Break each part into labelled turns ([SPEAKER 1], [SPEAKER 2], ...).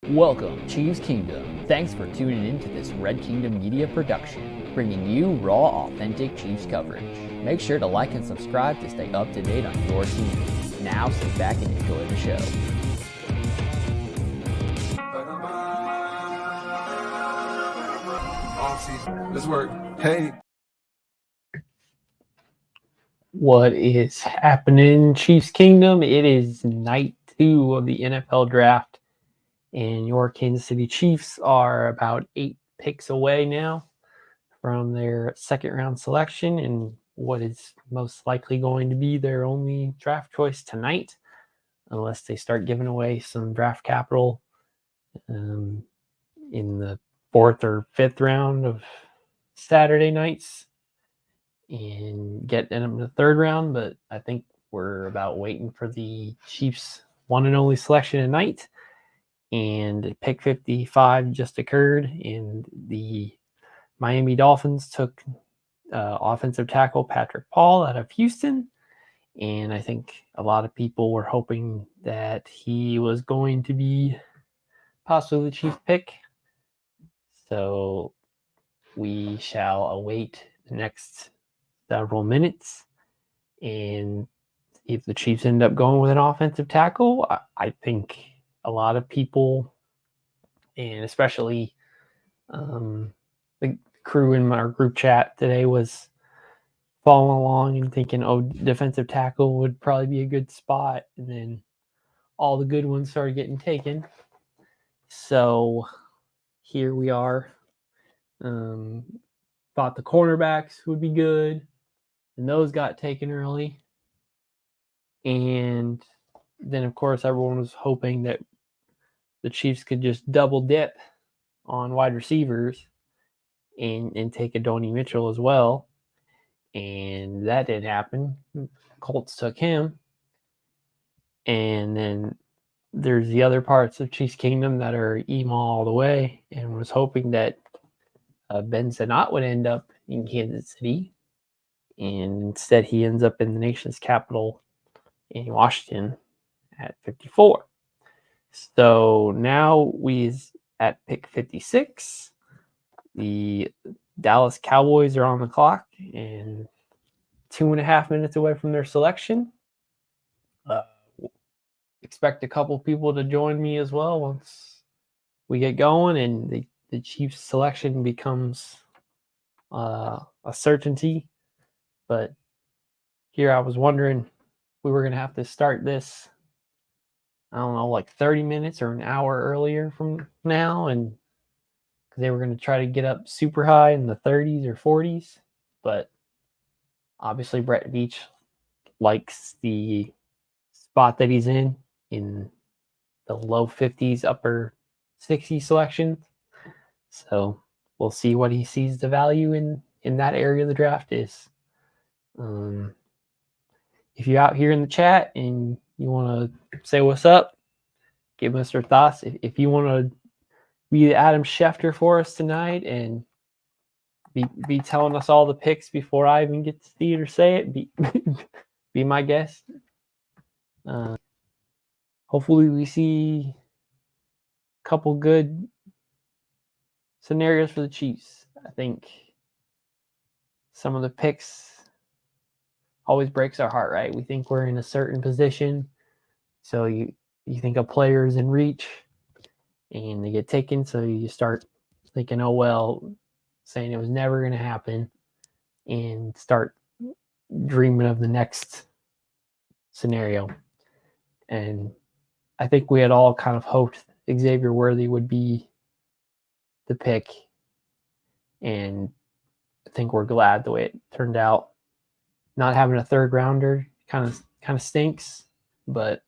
[SPEAKER 1] Welcome, Chiefs Kingdom. Thanks for tuning in to this Red Kingdom Media production, bringing you raw, authentic Chiefs coverage. Make sure to like and subscribe to stay up to date on your team. Now sit back and enjoy the show.
[SPEAKER 2] Let's work. Hey.
[SPEAKER 3] What is happening, Chiefs Kingdom? It is night 2 of the NFL draft, and your Kansas City Chiefs are about 8 picks away now from their second round selection and what is most likely going to be their only draft choice tonight, unless they start giving away some draft capital in the 4th or 5th round of Saturday nights and get in the 3rd round. But I think we're about waiting for the Chiefs' one and only selection tonight. And pick 55 just occurred, and the Miami Dolphins took offensive tackle Patrick Paul out of Houston. And I think a lot of people were hoping that he was going to be possibly the Chiefs pick. So we shall await the next several minutes and if the Chiefs end up going with an offensive tackle. I think a lot of people, and especially the crew in our group chat today, was following along and thinking, oh, defensive tackle would probably be a good spot, and then all the good ones started getting taken. So here we are. Thought the cornerbacks would be good, and those got taken early. And then, of course, everyone was hoping that the Chiefs could just double dip on wide receivers and take a Donnie Mitchell as well. And that didn't happen. Colts took him. And then there's the other parts of Chiefs Kingdom that are emo all the way, and was hoping that Ben Sinnott would end up in Kansas City. And instead he ends up in the nation's capital in Washington at 54. So now we at pick 56. The Dallas Cowboys are on the clock and 2.5 minutes away from their selection. Expect a couple people to join me as well once we get going and the Chiefs selection becomes a certainty. But here I was wondering if we were going to have to start this, I don't know, like 30 minutes or an hour earlier from now, and because they were going to try to get up super high in the 30s or 40s. But obviously Brett Veach likes the spot that he's in the low 50s, upper 60s selection. So we'll see what he sees the value in that area of the draft is. If you're out here in the chat and you want to say what's up, give us your thoughts. If you want to be the Adam Schefter for us tonight and be telling us all the picks before I even get to see it or say it, be my guest. Hopefully we see a couple good scenarios for the Chiefs. I think some of the picks always breaks our heart, right? We think we're in a certain position. So you think a player is in reach and they get taken. So you start thinking, oh, well, saying it was never going to happen and start dreaming of the next scenario. And I think we had all kind of hoped Xavier Worthy would be the pick. And I think we're glad the way it turned out. Not having a 3rd rounder kind of stinks, but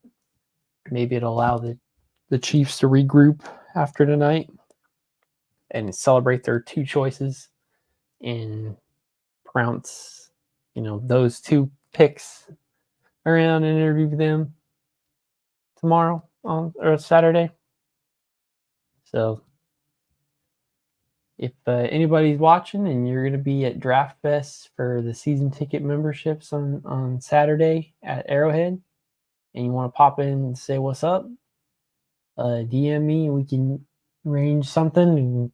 [SPEAKER 3] maybe it'll allow the Chiefs to regroup after tonight and celebrate their 2 choices and pronounce, those 2 picks around and interview them tomorrow or Saturday. So if anybody's watching and you're going to be at Draft Fest for the season ticket memberships on Saturday at Arrowhead and you want to pop in and say what's up, DM me and we can arrange something and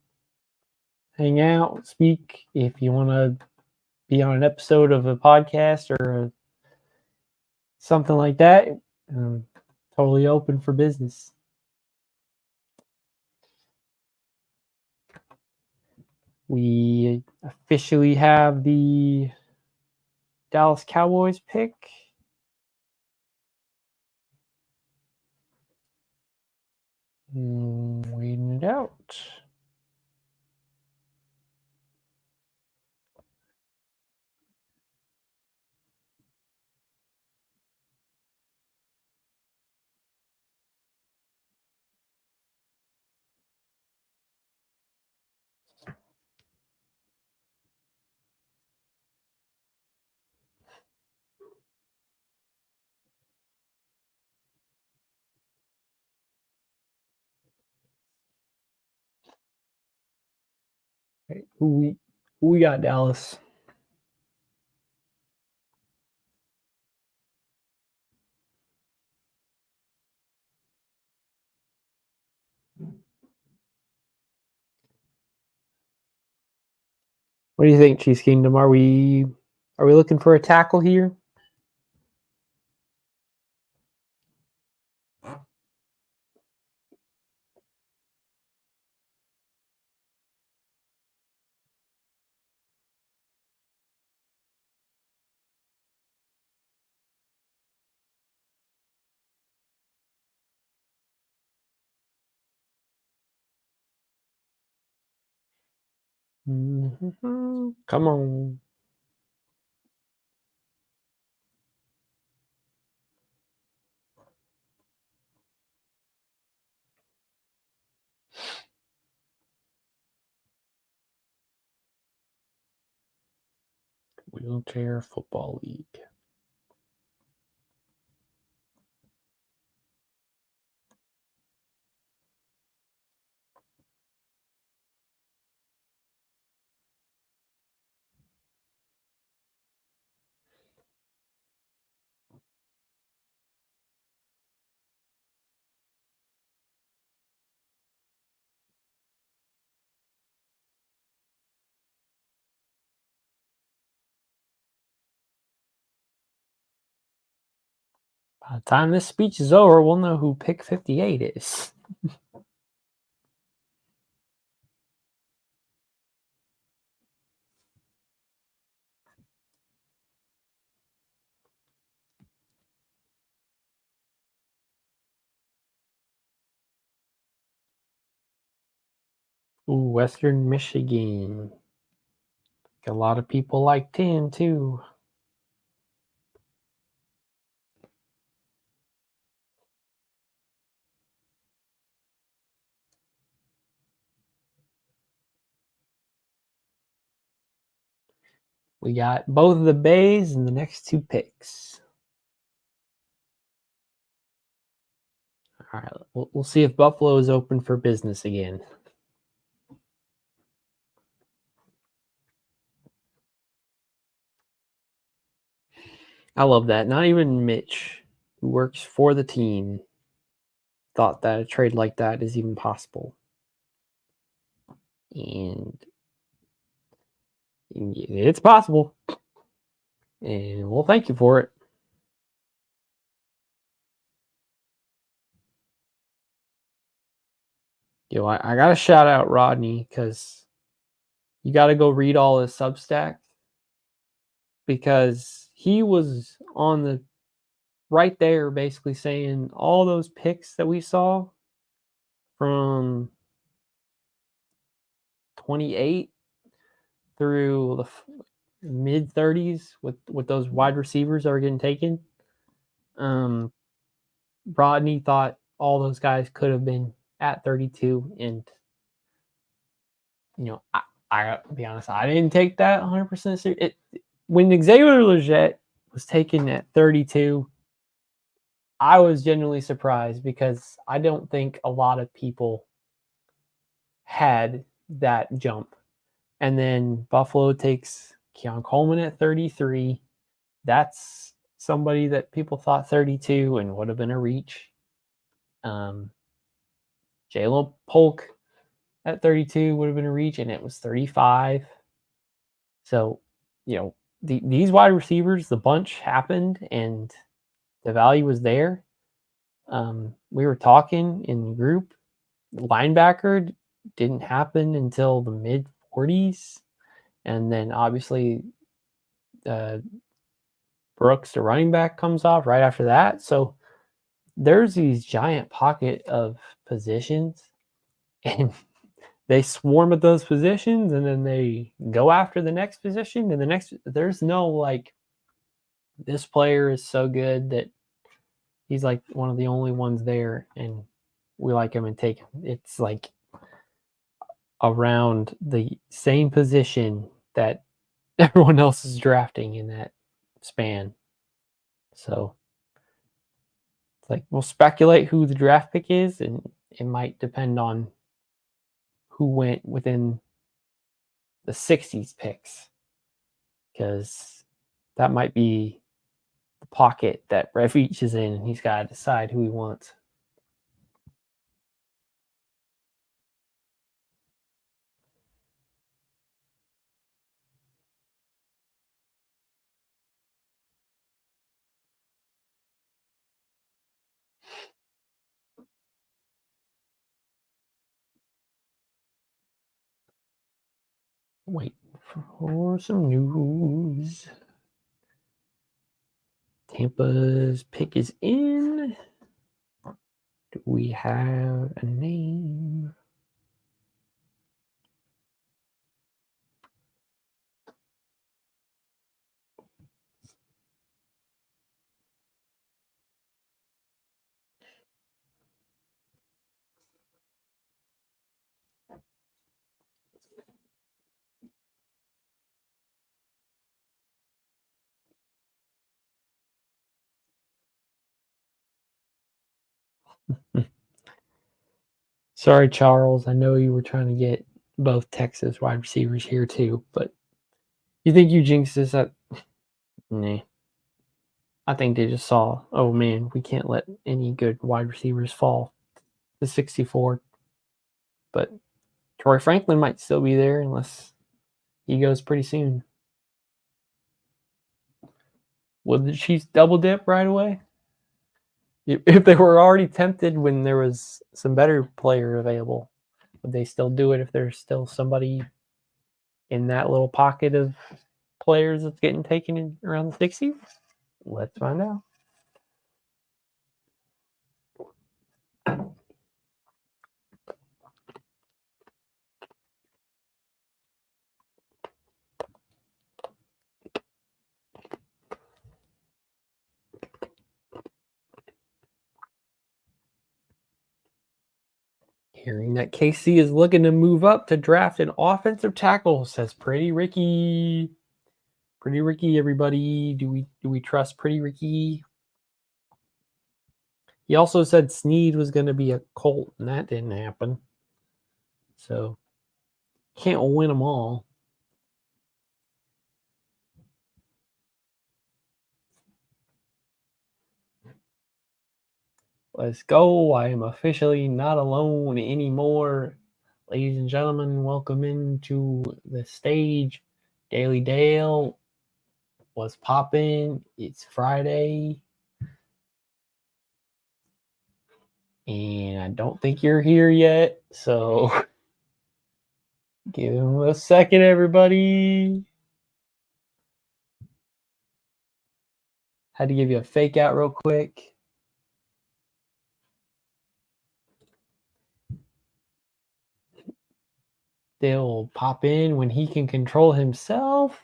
[SPEAKER 3] hang out, speak. If you want to be on an episode of a podcast or something like that, totally open for business. We officially have the Dallas Cowboys pick. Waiting it out. Okay, who we got, Dallas? What do you think, Chiefs Kingdom? Are we looking for a tackle here? Come on. Wheelchair Football League. By the time this speech is over, we'll know who pick 58 is. Ooh, Western Michigan. A lot of people liked him too. We got both of the Bays and the next two picks. All right, we'll see if Buffalo is open for business again. I love that. Not even Mitch, who works for the team, thought that a trade like that is even possible. And it's possible. And we'll thank you for it. I got to shout out Rodney because you got to go read all his Substack because he was on the right there basically saying all those picks that we saw from 28 through the mid 30s with those wide receivers that are getting taken. Rodney thought all those guys could have been at 32, and I gotta be honest, I didn't take that 100% serious. When Xavier Legette was taken at 32, I was genuinely surprised because I don't think a lot of people had that jump. And then Buffalo takes Keon Coleman at 33. That's somebody that people thought 32 and would have been a reach. Jalen Polk at 32 would have been a reach, and it was 35. So, these wide receivers, the bunch happened, and the value was there. We were talking in the group. Linebacker didn't happen until the mid 40s, and then obviously Brooks, the running back, comes off right after that. So there's these giant pocket of positions, and they swarm at those positions, and then they go after the next position, and the next. There's no like, this player is so good that he's like one of the only ones there, and we like him and take him. It's like around the same position that everyone else is drafting in that span. So it's like, we'll speculate who the draft pick is, and it might depend on who went within the 60s picks, because that might be the pocket that Refuge is in, and he's got to decide who he wants. Wait for some news. Tampa's pick is in. Do we have a name? Sorry, Charles. I know you were trying to get both Texas wide receivers here too, but you think you jinxed this? Nah. I think they just saw, oh man, we can't let any good wide receivers fall to 64. But Troy Franklin might still be there unless he goes pretty soon. Would the Chiefs double dip right away? If they were already tempted when there was some better player available, would they still do it if there's still somebody in that little pocket of players that's getting taken in around the 60s? Let's find out. Hearing that KC is looking to move up to draft an offensive tackle, says Pretty Ricky. Pretty Ricky, everybody. Do we trust Pretty Ricky? He also said Snead was going to be a Colt, and that didn't happen. So can't win them all. Let's go. I am officially not alone anymore. Ladies and gentlemen, welcome into the stage. Daily Dale was popping. It's Friday. And I don't think you're here yet. So give him a second, everybody. Had to give you a fake out real quick. They'll pop in when he can control himself.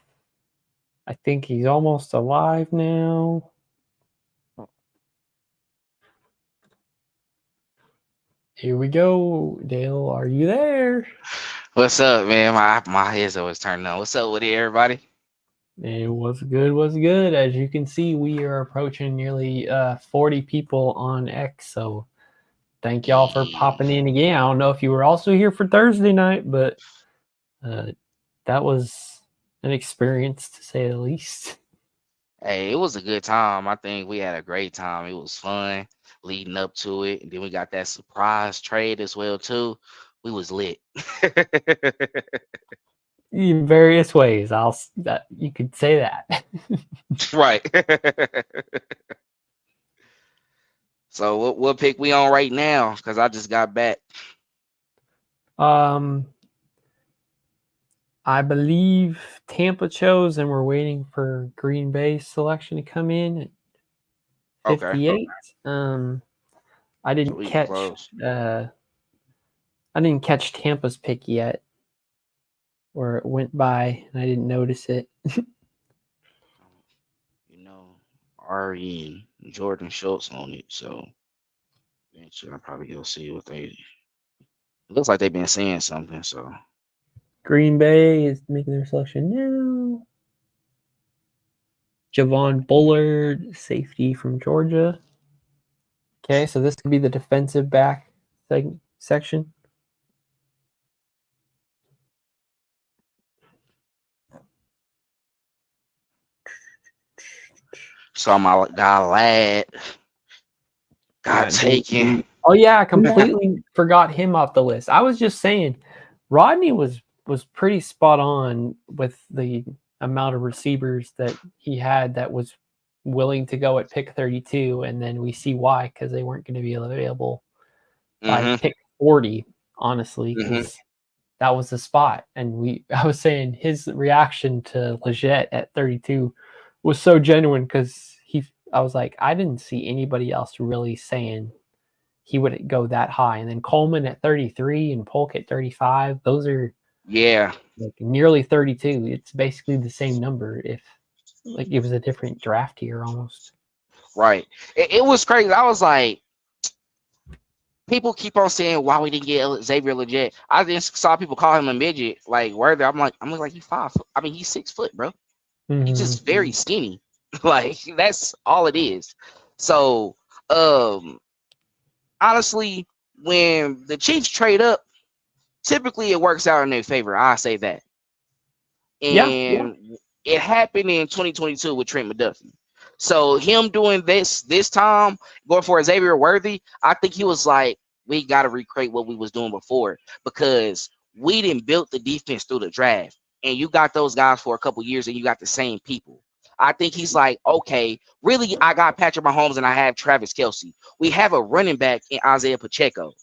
[SPEAKER 3] I think he's almost alive now. Here we go. Dale, are you there?
[SPEAKER 4] What's up, man? My head's always turned on. What's up with it, everybody?
[SPEAKER 3] It was good. As you can see, we are approaching nearly 40 people on X. So thank y'all for popping in again. I don't know if you were also here for Thursday night, but that was an experience to say the least.
[SPEAKER 4] Hey, it was a good time. I think we had a great time. It was fun. leading up to it, and then we got that surprise trade as well too. We was lit.
[SPEAKER 3] In various ways. That you could say that.
[SPEAKER 4] Right. So what pick we on right now? Because I just got back.
[SPEAKER 3] I believe Tampa chose, and we're waiting for Green Bay's selection to come in at
[SPEAKER 4] Okay.
[SPEAKER 3] 58. I
[SPEAKER 4] So
[SPEAKER 3] didn't
[SPEAKER 4] we
[SPEAKER 3] catch
[SPEAKER 4] close.
[SPEAKER 3] I didn't catch Tampa's pick yet, or it went by and I didn't notice it.
[SPEAKER 4] You know, Ari and Jordan Schultz on it, so eventually I'll probably go see what they. It looks like they've been saying something. So
[SPEAKER 3] Green Bay is making their selection now. Javon Bullard, safety from Georgia. Okay, so this could be the defensive back section.
[SPEAKER 4] my guy Lad got taken.
[SPEAKER 3] Oh yeah, I completely forgot him off the list. I was just saying, Rodney was pretty spot on with the amount of receivers that he had that was willing to go at pick 32, and then we see why, because they weren't going to be available by pick 40, honestly, because that was the spot. And I was saying his reaction to Leggett at 32 was so genuine, because I was like, I didn't see anybody else really saying he would go that high. And then Coleman at 33 and Polk at 35. Those are like nearly 32. It's basically the same number if like it was a different draft year almost.
[SPEAKER 4] Right. It was crazy. I was like, people keep on saying why we didn't get Xavier Leggett. I just saw people call him a midget. Like Worthy. I'm like he's 5 foot. I mean, he's 6 foot, bro. He's just very skinny. Like that's all it is. So honestly, when the Chiefs trade up, typically it works out in their favor. I say that. And it happened in 2022 with Trent McDuffie. So him doing this time, going for Xavier Worthy, I think he was like, we got to recreate what we was doing before, because we didn't build the defense through the draft. And you got those guys for a couple years and you got the same people. I think he's like, okay, really, I got Patrick Mahomes and I have Travis Kelce. We have a running back in Isaiah Pacheco.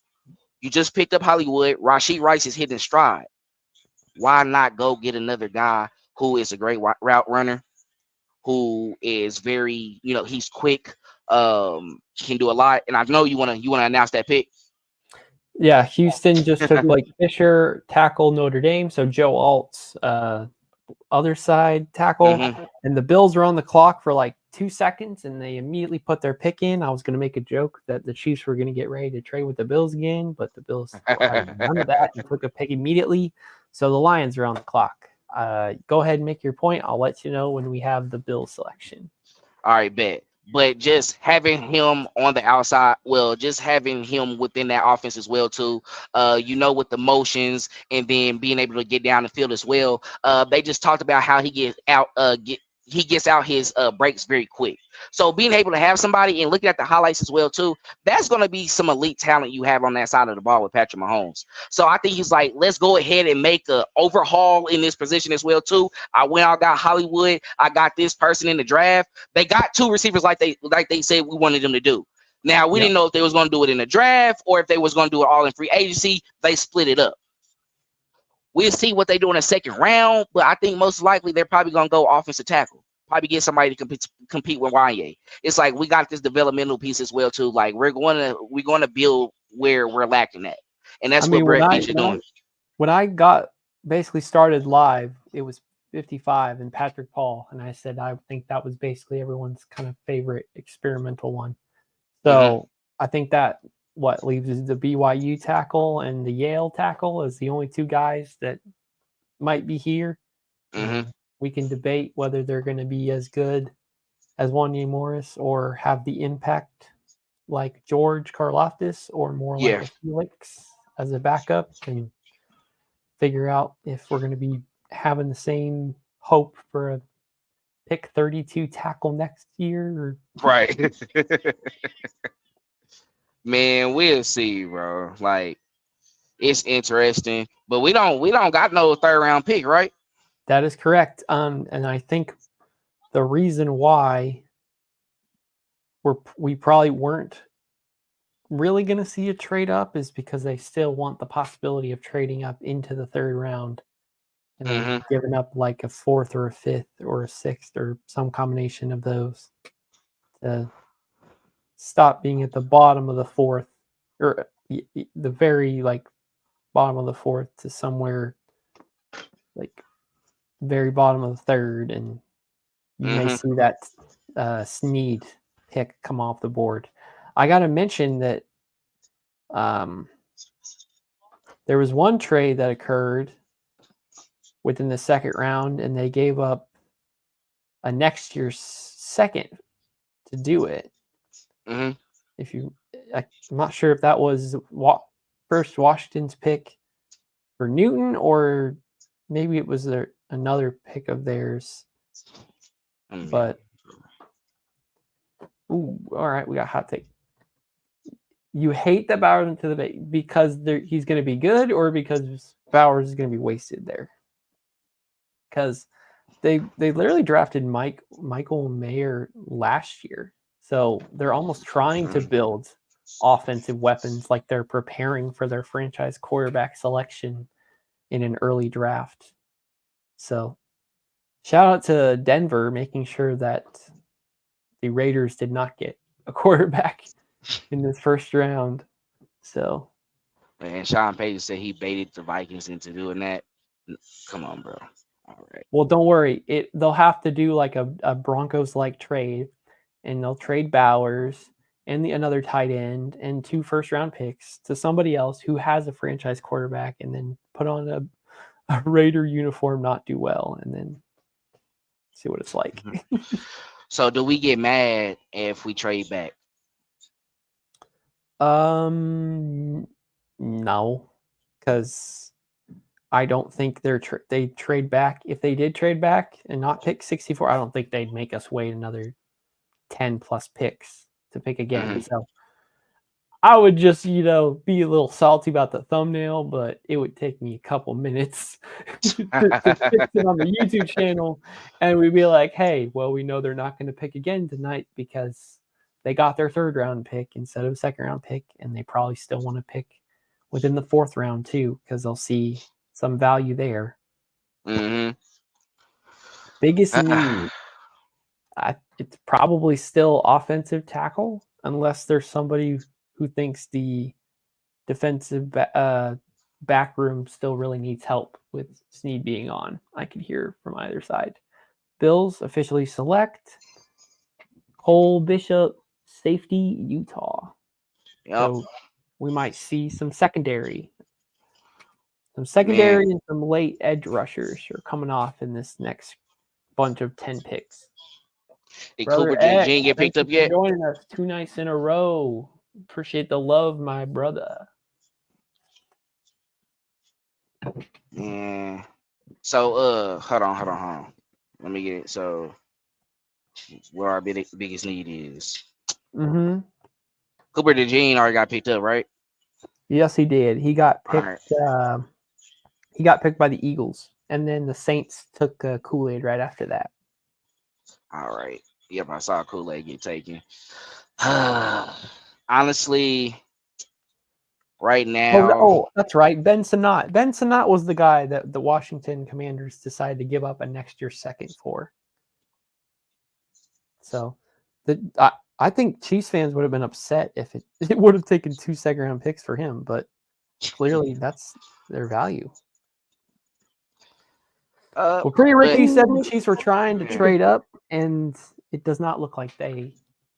[SPEAKER 4] You just picked up Hollywood. Rashid Rice is hitting stride. Why not go get another guy who is a great route runner, who is very, he's quick, can do a lot. And I know you want to announce that pick.
[SPEAKER 3] Yeah, Houston just took Blake Fisher, tackle Notre Dame. So Joe Alt's other side tackle. And the Bills were on the clock for like 2 seconds, and they immediately put their pick in. I was going to make a joke that the Chiefs were going to get ready to trade with the Bills again, but the Bills had none of that and took a pick immediately. So the Lions are on the clock. Go ahead and make your point. I'll let you know when we have the Bills selection.
[SPEAKER 4] All right, bet. But just having him on the outside, just having him within that offense as well too, with the motions and then being able to get down the field as well. They just talked about how he gets out his breaks very quick. So being able to have somebody and looking at the highlights as well too, that's going to be some elite talent you have on that side of the ball with Patrick Mahomes. So I think he's like, let's go ahead and make a overhaul in this position as well too. I went out, got Hollywood. I got this person in the draft. They got 2 receivers like they said we wanted them to do. Now we didn't know if they was going to do it in the draft or if they was going to do it all in free agency. They split it up. We'll see what they do in the second round, but I think most likely they're probably going to go offensive tackle. Probably get somebody to compete with Wanye. It's like we got this developmental piece as well too. Like we're going to build where we're lacking at, and that's what Brett Veach is doing.
[SPEAKER 3] When I got basically started live, it was 55 and Patrick Paul, and I said I think that was basically everyone's kind of favorite experimental one. So I think that leaves the BYU tackle and the Yale tackle as the only 2 guys that might be here. We can debate whether they're going to be as good as Wanye Morris or have the impact like George Karlaftis or more like a Felix as a backup, and figure out if we're going to be having the same hope for a pick 32 tackle next year.
[SPEAKER 4] Right. Man, we'll see, bro. Like, it's interesting, but we don't got no third round pick, right?
[SPEAKER 3] That is correct. And I think the reason why we probably weren't really going to see a trade up is because they still want the possibility of trading up into the third round and then giving up like a fourth or a fifth or a sixth or some combination of those to stop being at the bottom of the fourth or the very like bottom of the fourth to somewhere like very bottom of the third, and you may see that Snead pick come off the board. I got to mention that there was one trade that occurred within the second round, and they gave up a next year's second to do it. If you, I'm not sure if that was first Washington's pick for Newton, or maybe it was another pick of theirs. But all right, we got hot take. You hate that Bowers into the bait because he's going to be good, or because Bowers is going to be wasted there? Because they literally drafted Michael Mayer last year, so they're almost trying to build offensive weapons, like they're preparing for their franchise quarterback selection in an early draft. So shout out to Denver making sure that the Raiders did not get a quarterback in this first round. So,
[SPEAKER 4] man, Sean Payton said he baited the Vikings into doing that. Come on, bro. All right.
[SPEAKER 3] Well, don't worry. They'll have to do like a Broncos-like trade, and they'll trade Bowers and another tight end and 2 first-round picks to somebody else who has a franchise quarterback, and then put on a Raider uniform, not do well, and then see what it's like.
[SPEAKER 4] So, do we get mad if we trade back?
[SPEAKER 3] No, because I don't think they trade back. If they did trade back and not pick 64, I don't think they'd make us wait another 10 plus picks to pick again. So I would just, be a little salty about the thumbnail, but it would take me a couple minutes to fix it on the YouTube channel, and we'd be like, hey, well, we know they're not going to pick again tonight because they got their third round pick instead of a second round pick, and they probably still want to pick within the fourth round too, because they'll see some value there. Biggest need, it's probably still offensive tackle, unless there's somebody who thinks the defensive back room still really needs help with Snead being on. I could hear from either side. Bills officially select Cole Bishop, safety, Utah.
[SPEAKER 4] Yep.
[SPEAKER 3] So we might see some secondary. And some late edge rushers are coming off in this next bunch of 10 picks.
[SPEAKER 4] Did Cooper DeJean get picked up yet?
[SPEAKER 3] Joining us 2 nights in a row. Appreciate the love, my brother.
[SPEAKER 4] Yeah. So, hold on. Let me get it. So, where our biggest need is. Cooper DeJean already got picked up, right?
[SPEAKER 3] Yes, he did. He got picked. He got picked by the Eagles, and then the Saints took Kool-Aid right after that.
[SPEAKER 4] All right. Yep, I saw Kool-Aid get taken. Honestly, right now.
[SPEAKER 3] Oh, that's right. Ben Sinnott. Ben Sinnott was the guy that the Washington Commanders decided to give up a next year second for. So, I think Chiefs fans would have been upset if it would have taken 2 second-round picks for him, but clearly that's their value. Well, Pretty Ricky said the Chiefs were trying to trade up, and it does not look like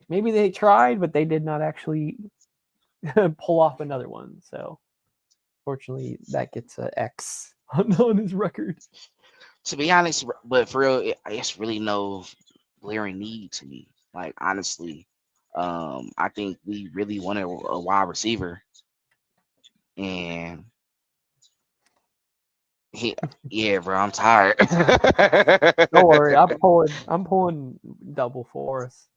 [SPEAKER 3] maybe they tried, but they did not actually pull off another one. So, fortunately, that gets an X on his record.
[SPEAKER 4] To be honest, but for real, it's really no glaring need to me. Like, honestly, I think we really wanted a wide receiver, and yeah, bro, I'm tired.
[SPEAKER 3] Don't worry, I'm pulling double for us.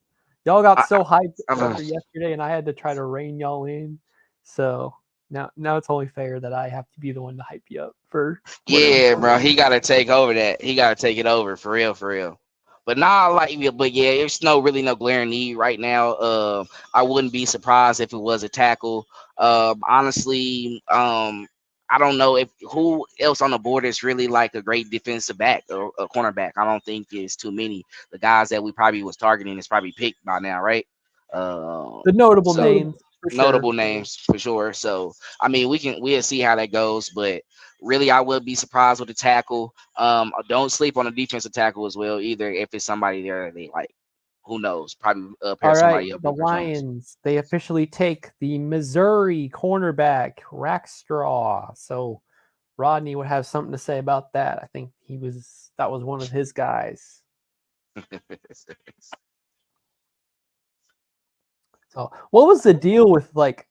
[SPEAKER 3] Y'all got
[SPEAKER 4] I,
[SPEAKER 3] so hyped
[SPEAKER 4] I,
[SPEAKER 3] after yesterday, and I had to try to rein y'all in. So now it's only fair that I have to be the one to hype you up for whatever.
[SPEAKER 4] yeah, bro, he got to take over that. He got to take it over for real, for real. But nah, like, but yeah, there's really no glaring need right now. I wouldn't be surprised if it was a tackle. Honestly, I don't know if who else on the board is really like a great defensive back or a cornerback. I don't think it's too many. The guys that we probably was targeting is probably picked by now, right?
[SPEAKER 3] The notable
[SPEAKER 4] So
[SPEAKER 3] names for
[SPEAKER 4] notable
[SPEAKER 3] sure.
[SPEAKER 4] names for sure. So I mean, we'll see how that goes, but really, I would be surprised with the tackle. Don't sleep on the defensive tackle as well either. If it's somebody there that they like, who knows? Probably pair
[SPEAKER 3] All right,
[SPEAKER 4] somebody up
[SPEAKER 3] the
[SPEAKER 4] with Chris Jones.
[SPEAKER 3] Lions, they officially take the Missouri cornerback Rackstraw. So Rodney would have something to say about that. I think that was one of his guys. So what was the deal with like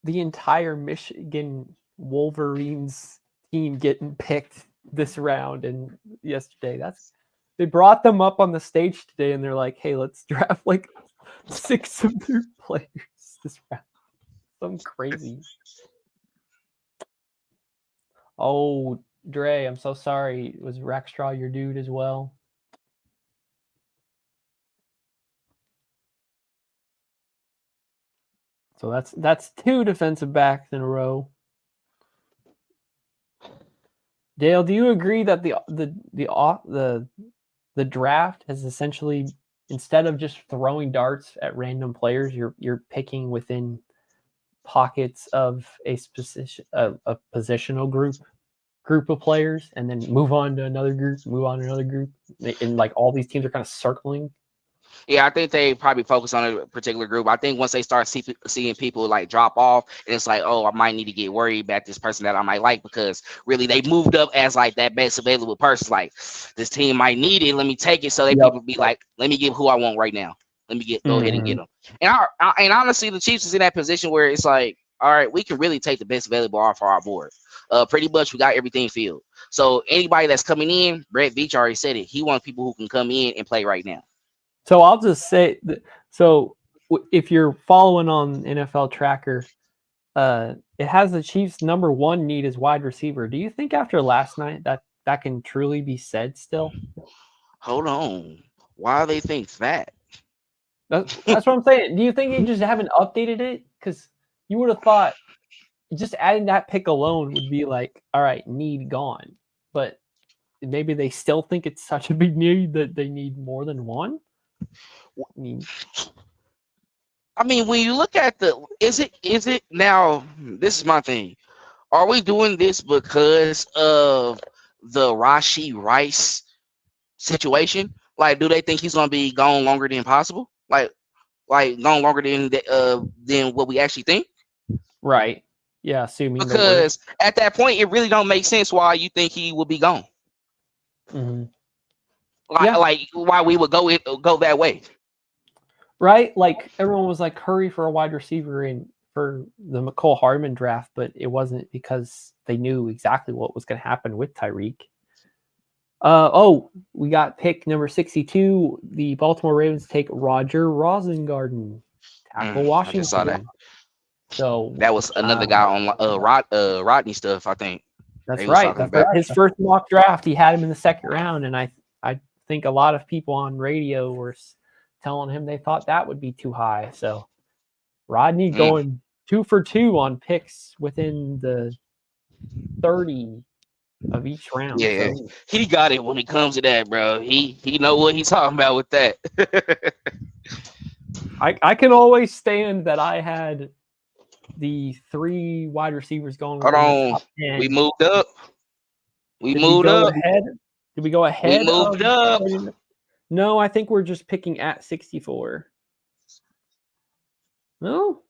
[SPEAKER 3] the entire Michigan Wolverines team getting picked this round and yesterday? They brought them up on the stage today and they're like, hey, let's draft like 6 of their players this round. Something crazy. Oh, Dre, I'm so sorry. Was Rackstraw your dude as well? So that's 2 defensive backs in a row. Dale, do you agree that the draft has essentially, instead of just throwing darts at random players, you're picking within pockets of a positional group of players, and then move on to another group, and like all these teams are kind of circling.
[SPEAKER 4] Yeah, I think they probably focus on a particular group. I think once they start seeing people like drop off, and it's like, oh, I might need to get worried about this person that I might like because really they moved up as like that best available person. Like this team might need it, let me take it. So they people be like, let me get who I want right now. Let me go ahead and get them. And honestly, the Chiefs is in that position where it's like, all right, we can really take the best available off our board. Pretty much we got everything filled. So anybody that's coming in, Brett Veach already said it. He wants people who can come in and play right now.
[SPEAKER 3] So I'll just say that, if you're following on NFL Tracker, it has the Chiefs' number 1 need is wide receiver. Do you think after last night that can truly be said still?
[SPEAKER 4] Hold on. Why do they think that?
[SPEAKER 3] That's what I'm saying. Do you think they just haven't updated it? Because you would have thought just adding that pick alone would be like, all right, need gone. But maybe they still think it's such a big need that they need more than one.
[SPEAKER 4] I mean, when you look at is it now? This is my thing. Are we doing this because of the Rashee Rice situation? Like, do they think he's gonna be gone longer than possible? Like gone longer than what we actually think?
[SPEAKER 3] Right. Yeah, assuming
[SPEAKER 4] because at that point, it really don't make sense why you think he will be gone.
[SPEAKER 3] Mm-hmm.
[SPEAKER 4] Like why we would go that way.
[SPEAKER 3] Right? Like everyone was like, hurry for a wide receiver and for the McCole Hardman draft, but it wasn't because they knew exactly what was going to happen with Tyreek. We got pick number 62. The Baltimore Ravens take Roger Rosengarten, tackle Washington.
[SPEAKER 4] I just saw that.
[SPEAKER 3] So
[SPEAKER 4] that was another guy on Rodney stuff, I think.
[SPEAKER 3] That's right. His first mock draft, he had him in the 2nd round, and I think a lot of people on radio were telling him they thought that would be too high. So Rodney going 2 for 2 on picks within the 30 of each round.
[SPEAKER 4] Yeah, so he got it when it comes to that, bro. He know what he's talking about with that.
[SPEAKER 3] I can always stand that I had the 3 wide receivers going.
[SPEAKER 4] Hold on, we moved up. We moved up.
[SPEAKER 3] Did we go ahead?
[SPEAKER 4] We moved up.
[SPEAKER 3] No, I think we're just picking at 64. No?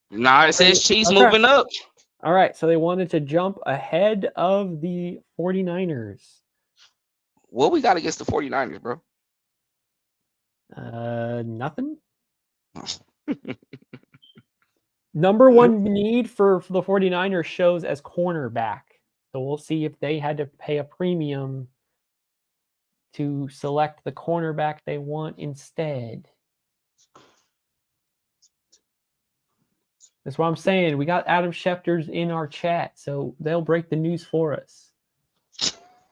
[SPEAKER 4] Nah, it says Chiefs moving up.
[SPEAKER 3] All right, so they wanted to jump ahead of the 49ers.
[SPEAKER 4] What we got against the 49ers, bro?
[SPEAKER 3] Nothing. Number 1 need for the 49ers shows as cornerback. So we'll see if they had to pay a premium to select the cornerback they want instead. That's what I'm saying. We got Adam Schefter's in our chat, so they'll break the news for us.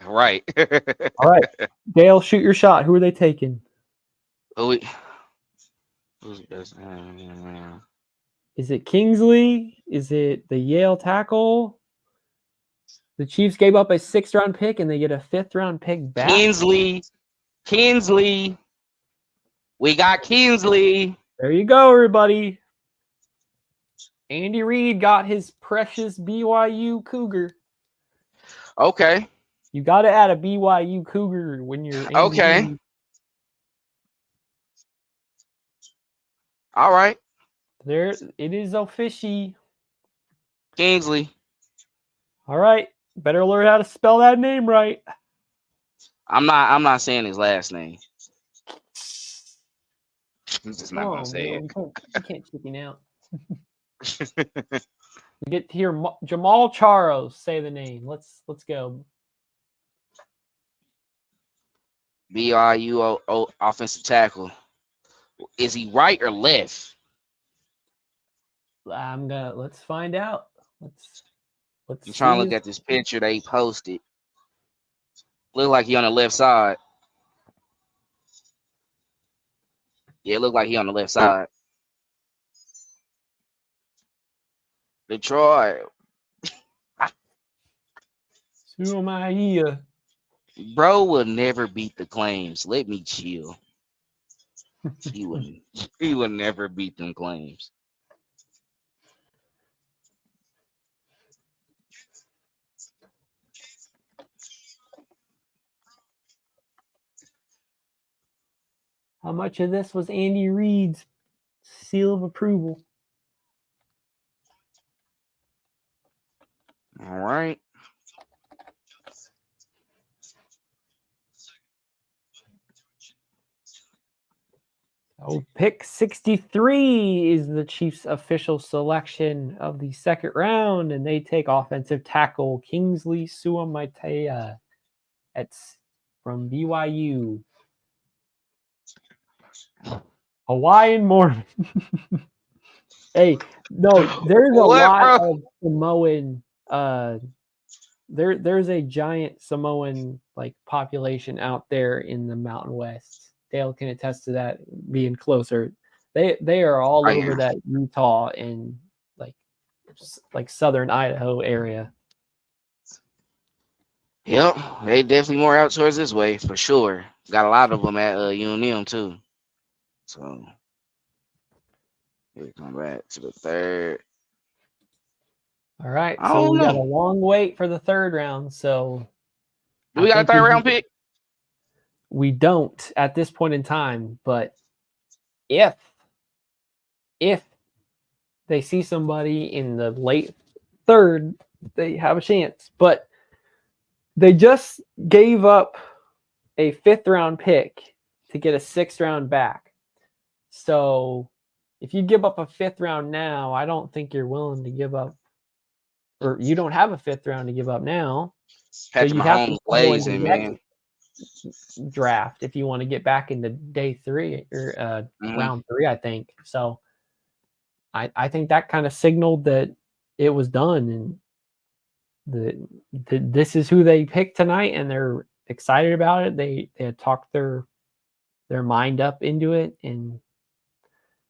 [SPEAKER 4] Right.
[SPEAKER 3] All right, Dale, shoot your shot. Who are they taking?
[SPEAKER 4] Who's
[SPEAKER 3] Is it Kingsley? Is it the Yale tackle? The Chiefs gave up a 6th-round pick, and they get a 5th-round pick back.
[SPEAKER 4] Kinsley. We got Kinsley.
[SPEAKER 3] There you go, everybody. Andy Reid got his precious BYU Cougar.
[SPEAKER 4] Okay.
[SPEAKER 3] You got to add a BYU Cougar when you're Andy
[SPEAKER 4] Okay.
[SPEAKER 3] Reid.
[SPEAKER 4] All right.
[SPEAKER 3] There, it is official.
[SPEAKER 4] Kingsley.
[SPEAKER 3] All right, better learn how to spell that name right.
[SPEAKER 4] I'm not saying his last name. I'm just not gonna say
[SPEAKER 3] it. You can't chicken out. We get to hear Jamal Charles say the name. Let's go.
[SPEAKER 4] BYU offensive tackle. Is he right or left?
[SPEAKER 3] Let's find out. Let's
[SPEAKER 4] I'm trying to look at this picture they posted. Look like he on the left side. Yeah, it looked like he on the left side. Detroit.
[SPEAKER 3] Who am I here?
[SPEAKER 4] Bro will never beat the claims. Let me chill. He would never beat them claims.
[SPEAKER 3] How much of this was Andy Reid's seal of approval?
[SPEAKER 4] All right.
[SPEAKER 3] Oh, pick 63 is the Chiefs' official selection of the 2nd round, and they take offensive tackle Kingsley Suamaitea from BYU. Hawaiian Mormon. Hey, no, there's a lot of Samoan. There's a giant Samoan population out there in the Mountain West. Dale can attest to that, being closer. They are all over that Utah and like southern Idaho area.
[SPEAKER 4] Yep, they definitely more out towards this way for sure. Got a lot of them at UNM too. So here we come back to the 3rd.
[SPEAKER 3] All right, so we got a long wait for the 3rd round. So
[SPEAKER 4] do we got a 3rd round pick?
[SPEAKER 3] We don't at this point in time, but if they see somebody in the late 3rd, they have a chance. But they just gave up a 5th-round pick to get a 6th round back. So if you give up a 5th round now, I don't think you're willing to give up, or you don't have a 5th round to give up now.
[SPEAKER 4] Patrick Mahomes blazing, man.
[SPEAKER 3] Draft if you want to get back into day 3 or round 3, I think. So I think that kind of signaled that it was done, and this is who they picked tonight, and they're excited about it. They had talked their mind up into it, and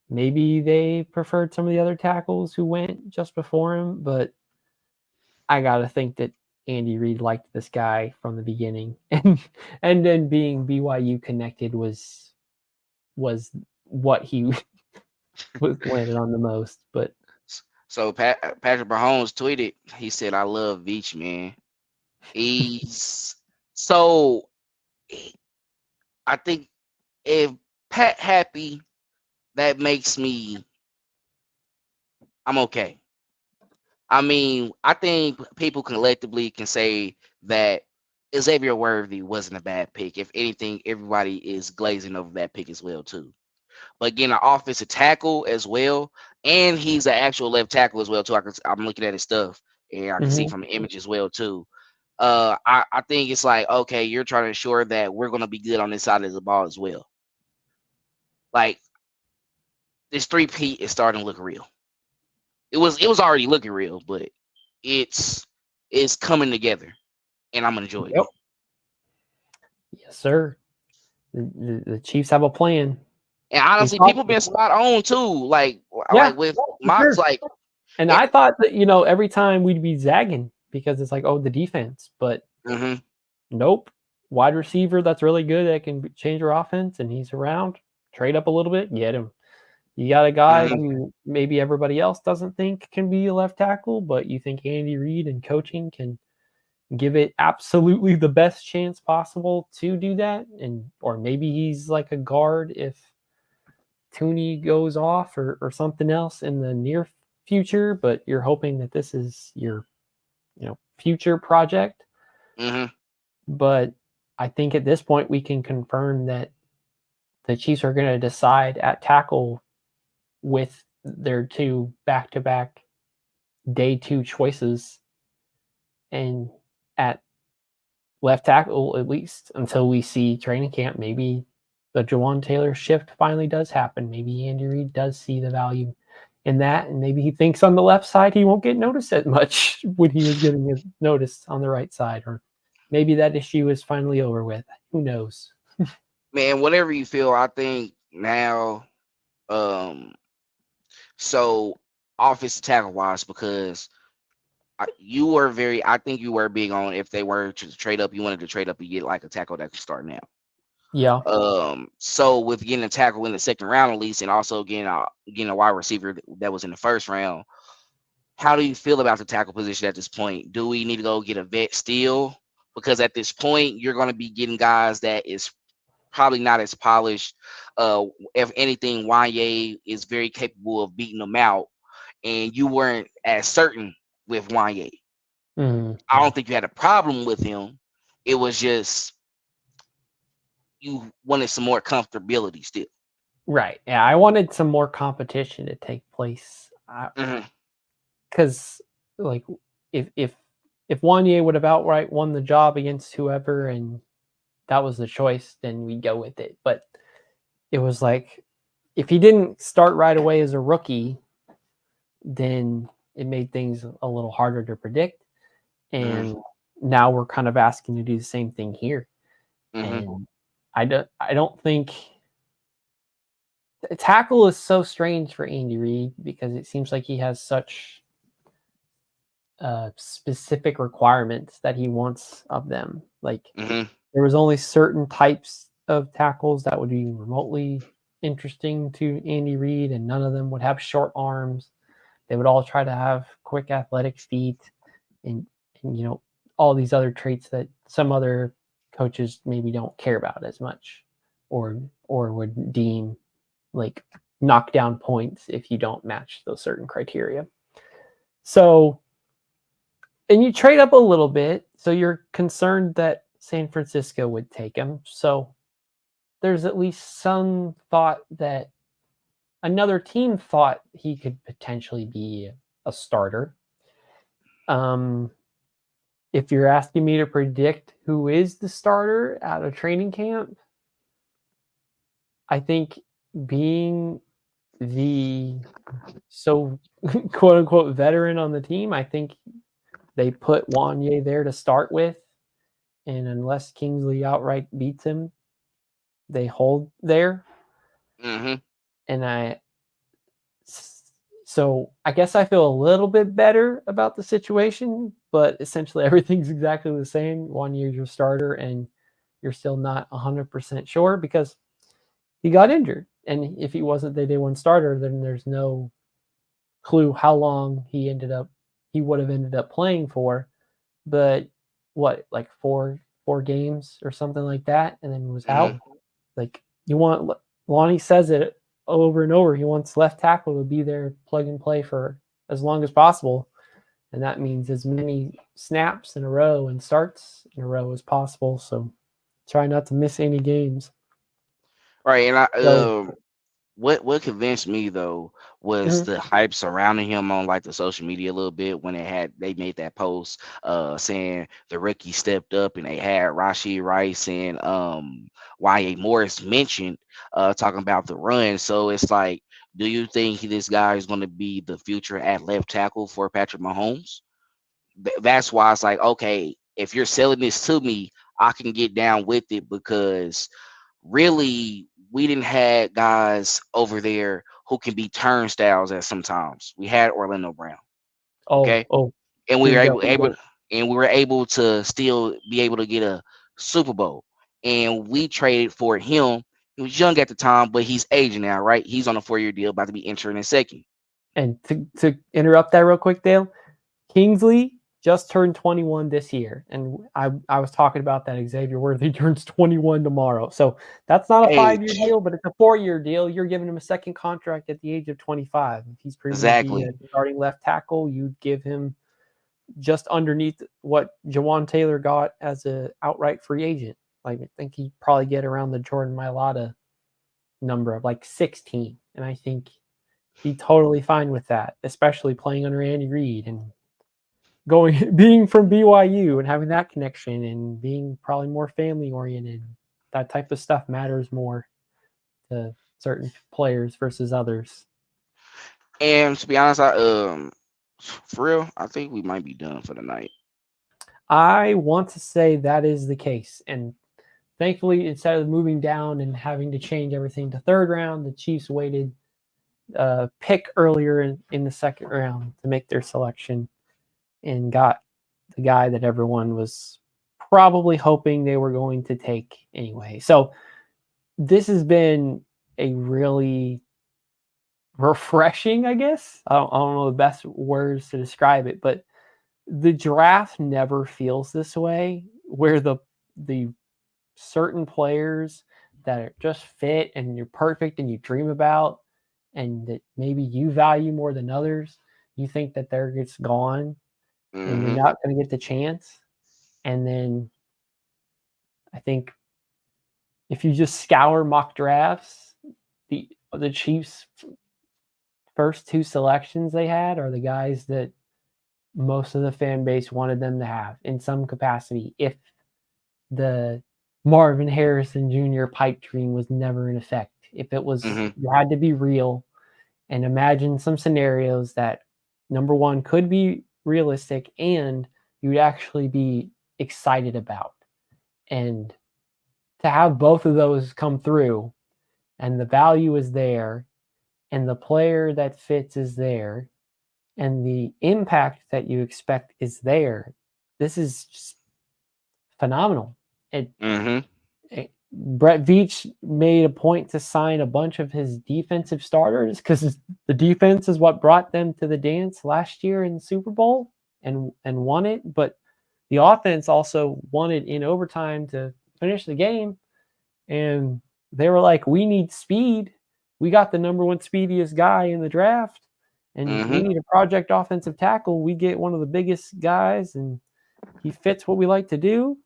[SPEAKER 3] maybe they preferred some of the other tackles who went just before him, but I gotta think that Andy Reid liked this guy from the beginning, and then being BYU connected was what he was landed on the most. But
[SPEAKER 4] so Patrick Mahomes tweeted, he said, "I love Veach, man." He's so. I think if Pat happy, that makes me. I'm okay. I mean, I think people collectively can say that Xavier Worthy wasn't a bad pick. If anything, everybody is glazing over that pick as well, too. But again, an offensive tackle as well, and he's an actual left tackle as well, too. I'm looking at his stuff, and I can see from the image as well, too. I think it's like, okay, you're trying to ensure that we're going to be good on this side of the ball as well. Like, this 3-peat is starting to look real. It was already looking real, but it's coming together, and I'm gonna enjoy it.
[SPEAKER 3] Yep. Yes, sir. The Chiefs have a plan.
[SPEAKER 4] And honestly, people been spot on too. Like with Mox,
[SPEAKER 3] sure.
[SPEAKER 4] like,
[SPEAKER 3] and I thought that every time we'd be zagging because it's like, oh, the defense, but nope. Wide receiver that's really good that can change your offense, and he's around. Trade up a little bit, get him. You got a guy who maybe everybody else doesn't think can be a left tackle, but you think Andy Reid and coaching can give it absolutely the best chance possible to do that, or maybe he's like a guard if Tooney goes off or something else in the near future, but you're hoping that this is your future project. But I think at this point we can confirm that the Chiefs are going to decide at tackle with their two back-to-back day 2 choices, and at left tackle, at least until we see training camp, maybe the Jawan Taylor shift finally does happen. Maybe Andy Reid does see the value in that, and maybe he thinks on the left side he won't get noticed as much when he was getting his notice on the right side, or maybe that issue is finally over with. Who knows?
[SPEAKER 4] Man, whatever you feel, I think now, so offensive tackle wise, because I think you were big on if they were to trade up, you wanted to trade up and get like a tackle that could start now.
[SPEAKER 3] Yeah.
[SPEAKER 4] So with getting a tackle in the second round at least, and also getting a wide receiver that was in the first round, how do you feel about the tackle position at this point? Do we need to go get a vet still? Because at this point, you're going to be getting guys that is probably not as polished. If anything, Wanye is very capable of beating them out, and you weren't as certain with Wanye. I don't think you had a problem with him. It was just you wanted some more comfortability still.
[SPEAKER 3] Right. Yeah, I wanted some more competition to take place. Because like if Wanye would have outright won the job against whoever and that was the choice, then we go with it. But it was like if he didn't start right away as a rookie, then it made things a little harder to predict. And now we're kind of asking to do the same thing here. And I don't think tackle is so strange for Andy Reid because it seems like he has such specific requirements that he wants of them. Like there was only certain types of tackles that would be remotely interesting to Andy Reid, and none of them would have short arms. They would all try to have quick athletic feet and all these other traits that some other coaches maybe don't care about as much or would deem like knockdown points if you don't match those certain criteria. So, and you trade up a little bit, so you're concerned that San Francisco would take him. So there's at least some thought that another team thought he could potentially be a starter. If you're asking me to predict who is the starter at a training camp, I think being the quote unquote veteran on the team, I think they put Wanye there to start with. And unless Kingsley outright beats him, they hold there. And so I guess I feel a little bit better about the situation, but essentially everything's exactly the same. 1 year your starter, and you're still not 100% sure because he got injured. And if he wasn't the day one starter, then there's no clue how long he would have ended up playing for. But like four games or something like that, and then was out. Like Lonnie says it over and over. He wants left tackle to be there, plug and play for as long as possible, and that means as many snaps in a row and starts in a row as possible. So try not to miss any games.
[SPEAKER 4] Right, and what convinced me though was the hype surrounding him on like the social media a little bit when they made that post saying the rookie stepped up, and they had Rashid Rice and Y.A. Morris mentioned talking about the run. So it's like Do you think this guy is going to be the future at left tackle for Patrick Mahomes? That's why it's like, okay, if you're selling this to me, I can get down with it because really we didn't had guys over there who can be turnstiles at sometimes. We had Orlando Brown, okay,
[SPEAKER 3] Oh,
[SPEAKER 4] and we
[SPEAKER 3] here
[SPEAKER 4] were
[SPEAKER 3] we go.
[SPEAKER 4] able to still be able to get a Super Bowl. And we traded for him. He was young at the time, but he's aging now, right? He's on a 4-year deal, about to be entering his second.
[SPEAKER 3] And to interrupt that real quick, Dale, Kingsley just turned 21 this year, and I was talking about that. Xavier Worthy turns 21 tomorrow, so that's not a 5-year
[SPEAKER 4] Age,
[SPEAKER 3] deal, but it's a 4-year deal. You're giving him a second contract at the age of 25. If he's proven to be a
[SPEAKER 4] exactly.
[SPEAKER 3] starting left tackle, you'd give him just underneath what Jawan Taylor got as a outright free agent. Like, I think he'd probably get around the Jordan Mailata number of like 16, and I think be totally fine with that, especially playing under Andy Reid and being from BYU and having that connection and being probably more family oriented. That type of stuff matters more to certain players versus others.
[SPEAKER 4] And to be honest, for real, I think we might be done for the night.
[SPEAKER 3] I want to say that is the case. And thankfully, instead of moving down and having to change everything to third round, the Chiefs waited pick earlier in the second round to make their selection and got the guy that everyone was probably hoping they were going to take anyway. So this has been a really refreshing, I guess. I don't know the best words to describe it, but the draft never feels this way, where the certain players that are just fit and you're perfect and you dream about and that maybe you value more than others, you think that they're just gone and you're not going to get the chance. And then I think if you just scour mock drafts, the Chiefs' first two selections they had are the guys that most of the fan base wanted them to have in some capacity. If the Marvin Harrison Jr. pipe dream was never in effect, if it was, you had to be real and imagine some scenarios that, number one, could be realistic and you'd actually be excited about. And to have both of those come through and the value is there and the player that fits is there and the impact that you expect is there, this is just phenomenal. Brett Veach made a point to sign a bunch of his defensive starters because the defense is what brought them to the dance last year in the Super Bowl and won it. But the offense also won it in overtime to finish the game. And they were like, we need speed. We got the number one speediest guy in the draft. And we need a project offensive tackle. We get one of the biggest guys, and he fits what we like to do.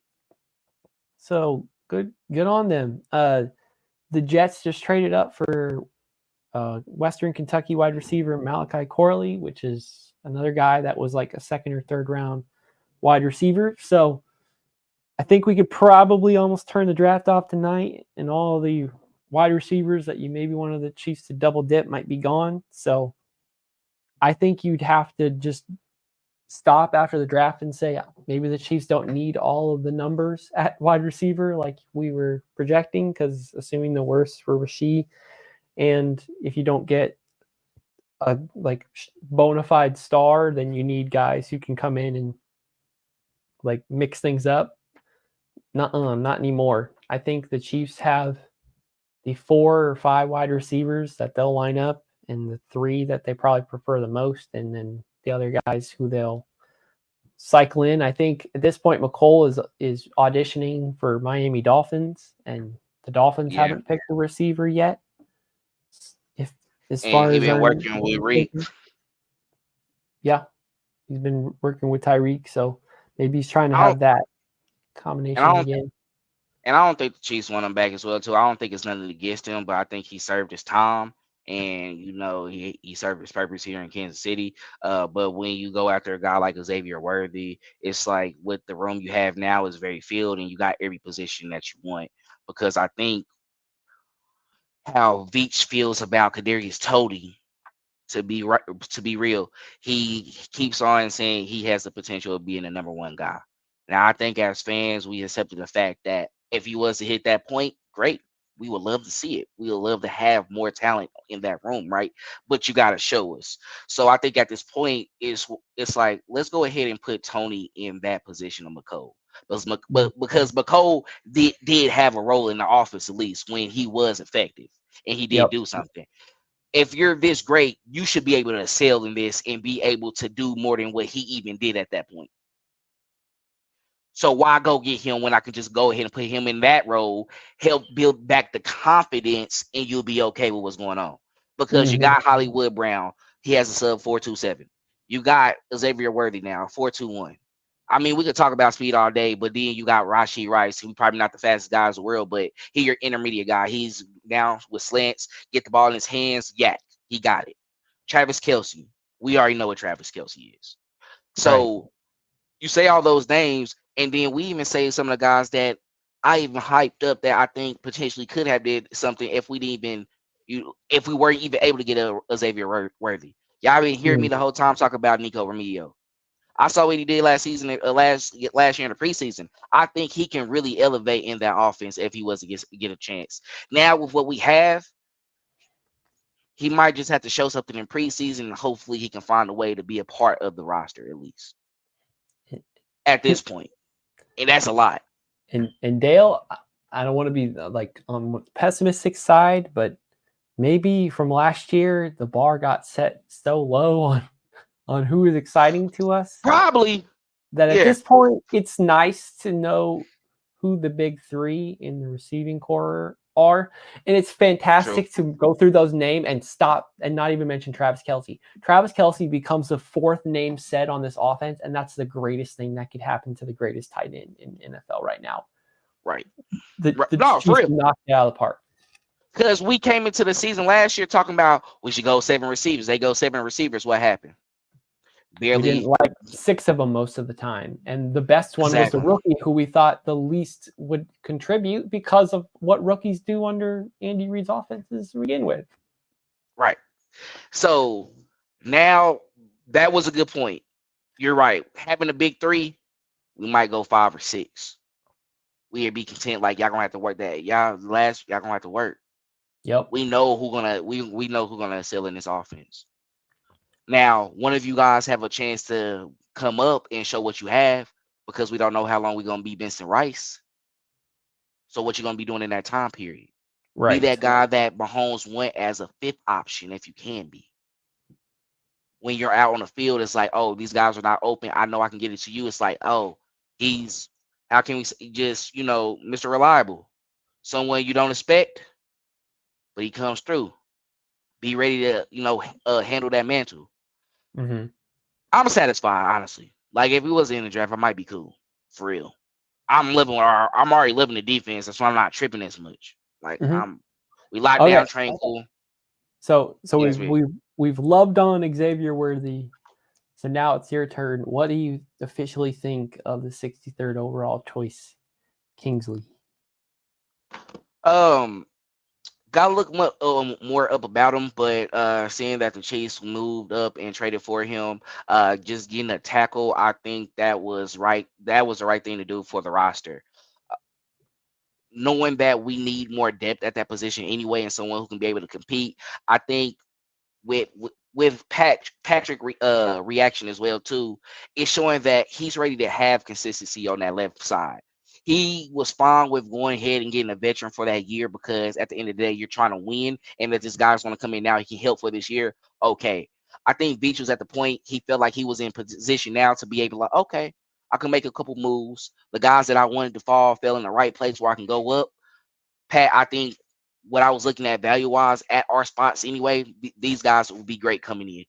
[SPEAKER 3] So good on them. The Jets just traded up for Western Kentucky wide receiver Malachi Corley, which is another guy that was like a second or third round wide receiver. So I think we could probably almost turn the draft off tonight, and all the wide receivers that you maybe wanted the Chiefs to double dip might be gone. So I think you'd have to just stop after the draft and say maybe the Chiefs don't need all of the numbers at wide receiver like we were projecting, because assuming the worst for Rasheed, and if you don't get a like bona fide star, then you need guys who can come in and like mix things up. Not anymore. I think the Chiefs have the 4 or 5 wide receivers that they'll line up and the 3 that they probably prefer the most, and then the other guys who they'll cycle in. I think at this point McColl is auditioning for Miami Dolphins, and the Dolphins haven't picked a receiver yet. If as far as
[SPEAKER 4] been working with Reed.
[SPEAKER 3] Yeah, he's been working with Tyreek, so maybe he's trying to have that combination again.
[SPEAKER 4] And I don't think the Chiefs want him back as well too. I don't think it's nothing against him, but I think he served his time, and he served his purpose here in Kansas City. But when you go after a guy like Xavier Worthy, it's like with the room you have now is very filled, and you got every position that you want. Because I think how Veach feels about Kadarius Toney. To be real, he keeps on saying he has the potential of being the number one guy. Now, I think as fans, we accepted the fact that if he was to hit that point, great. We would love to see it. We would love to have more talent in that room, right? But you got to show us. So I think at this point, it's like let's go ahead and put Tony in that position of McCole. Because McCole did have a role in the offense at least when he was effective and he did
[SPEAKER 3] Yep.
[SPEAKER 4] do something. If you're this great, you should be able to excel in this and be able to do more than what he even did at that point. So why go get him when I can just go ahead and put him in that role, help build back the confidence, and you'll be okay with what's going on? Because you got Hollywood Brown, he has a sub 4.27. You got Xavier Worthy now 4.21. I mean, we could talk about speed all day, but then you got Rashee Rice, who's probably not the fastest guy in the world, but he's your intermediate guy. He's down with slants, get the ball in his hands, he got it. Travis Kelce, we already know what Travis Kelce is. So you say all those names, and then we even say some of the guys that I even hyped up that I think potentially could have did something if we didn't even if we weren't even able to get a Xavier Worthy. Y'all been hearing me the whole time talk about Nico Remigio. I saw what he did last season, last year in the preseason. I think he can really elevate in that offense if he was to get a chance. Now with what we have, he might just have to show something in preseason, and hopefully he can find a way to be a part of the roster at least at this point. And that's a lot.
[SPEAKER 3] And Dale, I don't want to be like on the pessimistic side, but maybe from last year the bar got set so low on who is exciting to us.
[SPEAKER 4] Probably
[SPEAKER 3] that at this point it's nice to know who the big three in the receiving core are. And it's fantastic to go through those names and stop and not even mention Travis Kelce. Travis Kelce becomes the fourth name said on this offense, and that's the greatest thing that could happen to the greatest tight end in NFL right now.
[SPEAKER 4] Right.
[SPEAKER 3] The Chiefs knocked it out of the park.
[SPEAKER 4] Because we came into the season last year talking about we should go 7 receivers. They go 7 receivers. What happened? Barely.
[SPEAKER 3] We didn't like 6 of them most of the time. And the best one was the rookie who we thought the least would contribute because of what rookies do under Andy Reid's offenses to begin with.
[SPEAKER 4] Right. So now that was a good point. You're right. Having a big 3, we might go 5 or 6. We'd be content like y'all gonna have to work that. Y'all gonna have to work.
[SPEAKER 3] Yep.
[SPEAKER 4] We know who gonna excel in this offense. Now, one of you guys have a chance to come up and show what you have because we don't know how long we're going to be Benson Rice. So what you're going to be doing in that time period. Right. Be that guy that Mahomes went as a 5th option if you can be. When you're out on the field, it's like, oh, these guys are not open. I know I can get it to you. It's like, oh, how can we just, Mr. Reliable. Someone you don't expect, but he comes through. Be ready to, handle that mantle.
[SPEAKER 3] Mm-hmm.
[SPEAKER 4] I'm satisfied, honestly. Like if he wasn't in the draft, I might be cool, for real. I'm already living the defense, that's why I'm not tripping as much. Like we locked down train cool.
[SPEAKER 3] So we've loved on Xavier Worthy. So now it's your turn. What do you officially think of the 63rd overall choice, Kingsley?
[SPEAKER 4] Gotta look more up about him, but seeing that the Chiefs moved up and traded for him, just getting a tackle, I think that was right. That was the right thing to do for the roster. Knowing that we need more depth at that position anyway, and someone who can be able to compete, I think with Patrick reaction as well too, it's showing that he's ready to have consistency on that left side. He was fine with going ahead and getting a veteran for that year because at the end of the day, you're trying to win. And if this guy's going to come in now, he can help for this year. Okay. I think Beach was at the point he felt like he was in position now to be able to like, okay, I can make a couple moves. The guys that I wanted to fall fell in the right place where I can go up. Pat, I think what I was looking at value-wise at our spots anyway, these guys will be great coming in.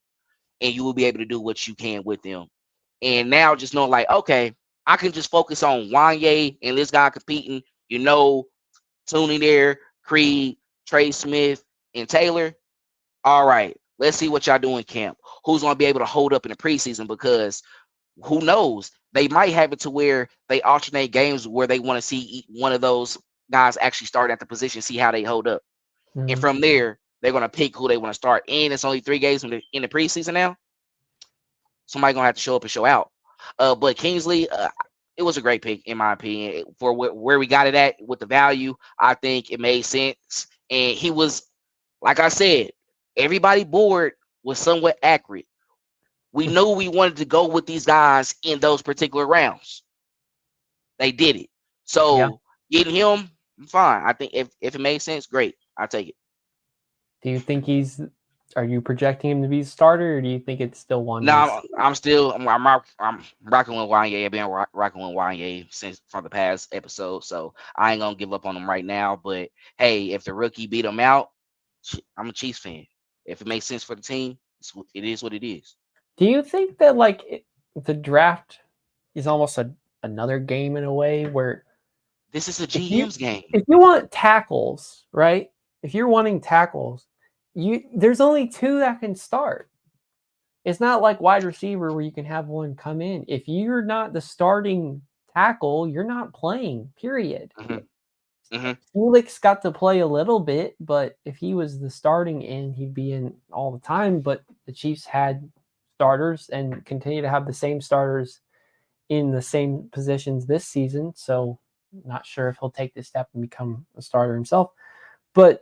[SPEAKER 4] And you will be able to do what you can with them. And now just know like, okay, I can just focus on Wanye and this guy competing, Tooney there, Creed, Trey Smith, and Taylor. All right, let's see what y'all do in camp. Who's going to be able to hold up in the preseason? Because who knows? They might have it to where they alternate games where they want to see one of those guys actually start at the position, see how they hold up. And
[SPEAKER 3] Mhm.
[SPEAKER 4] from there, they're gonna pick who they want to start. And it's only 3 games in the preseason now. Somebody gonna have to show up and show out. But Kingsley, it was a great pick in my opinion for where we got it at with the value. I think it made sense, and he was, like I said, everybody board was somewhat accurate. We knew we wanted to go with these guys in those particular rounds. They did it.
[SPEAKER 3] Yeah.
[SPEAKER 4] So getting him, fine. I think if it made sense, great. I'll take it.
[SPEAKER 3] Do you think are you projecting him to be a starter, or do you think it's still one
[SPEAKER 4] No,
[SPEAKER 3] to
[SPEAKER 4] I'm rocking with Wanye. I've been rocking with Wanye since from the past episode, so I ain't gonna give up on him right now. But hey, if the rookie beat him out, I'm a Chiefs fan. If it makes sense for the team, it is what it is.
[SPEAKER 3] Do you think that the draft is almost another game in a way where
[SPEAKER 4] This is a
[SPEAKER 3] if you
[SPEAKER 4] GM's game.
[SPEAKER 3] if you want tackles, right? If you're wanting tackles, there's only two that can start. It's not like wide receiver where you can have one come in. If you're not the starting tackle, you're not playing, period.
[SPEAKER 4] Hmm. Hmm.
[SPEAKER 3] Felix got to play a little bit, but if he was the starting end, he'd be in all the time. But the Chiefs had starters and continue to have the same starters in the same positions this season. So not sure if he'll take this step and become a starter himself. But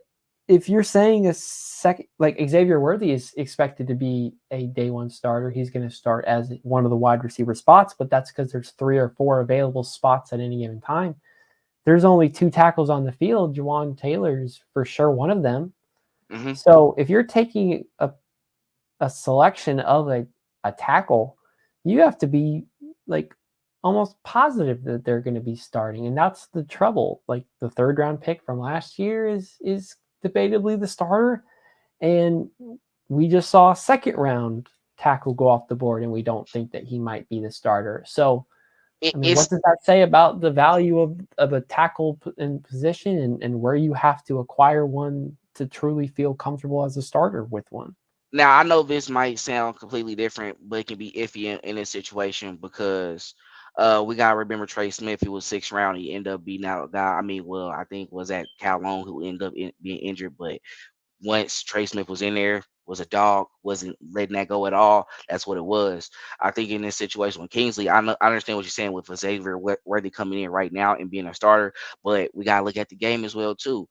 [SPEAKER 3] if you're saying a second, like Xavier Worthy is expected to be a day one starter, he's going to start as one of the wide receiver spots, but that's because there's 3 or 4 available spots at any given time. There's only 2 tackles on the field. Jawan Taylor is for sure one of them.
[SPEAKER 4] Hmm.
[SPEAKER 3] So if you're taking a selection of a tackle, you have to be like almost positive that they're going to be starting, and that's the trouble. Like the 3rd round pick from last year is debatably the starter, and we just saw a 2nd round tackle go off the board, and we don't think that he might be the starter. So I mean, what
[SPEAKER 4] It's
[SPEAKER 3] does that say about the value of a tackle in position and where you have to acquire one to truly feel comfortable as a starter with one?
[SPEAKER 4] Now I know this might sound completely different, but it can be iffy in this situation because we gotta remember Trey Smith. He was 6th round. He ended up beating out a guy. I mean, well, I think was that Cal Long who ended up being injured, but once Trey Smith was in there, was a dog, wasn't letting that go at all. That's what it was. I think in this situation with Kingsley, I understand what you're saying with Xavier Worthy coming in right now and being a starter, but we gotta look at the game as well too.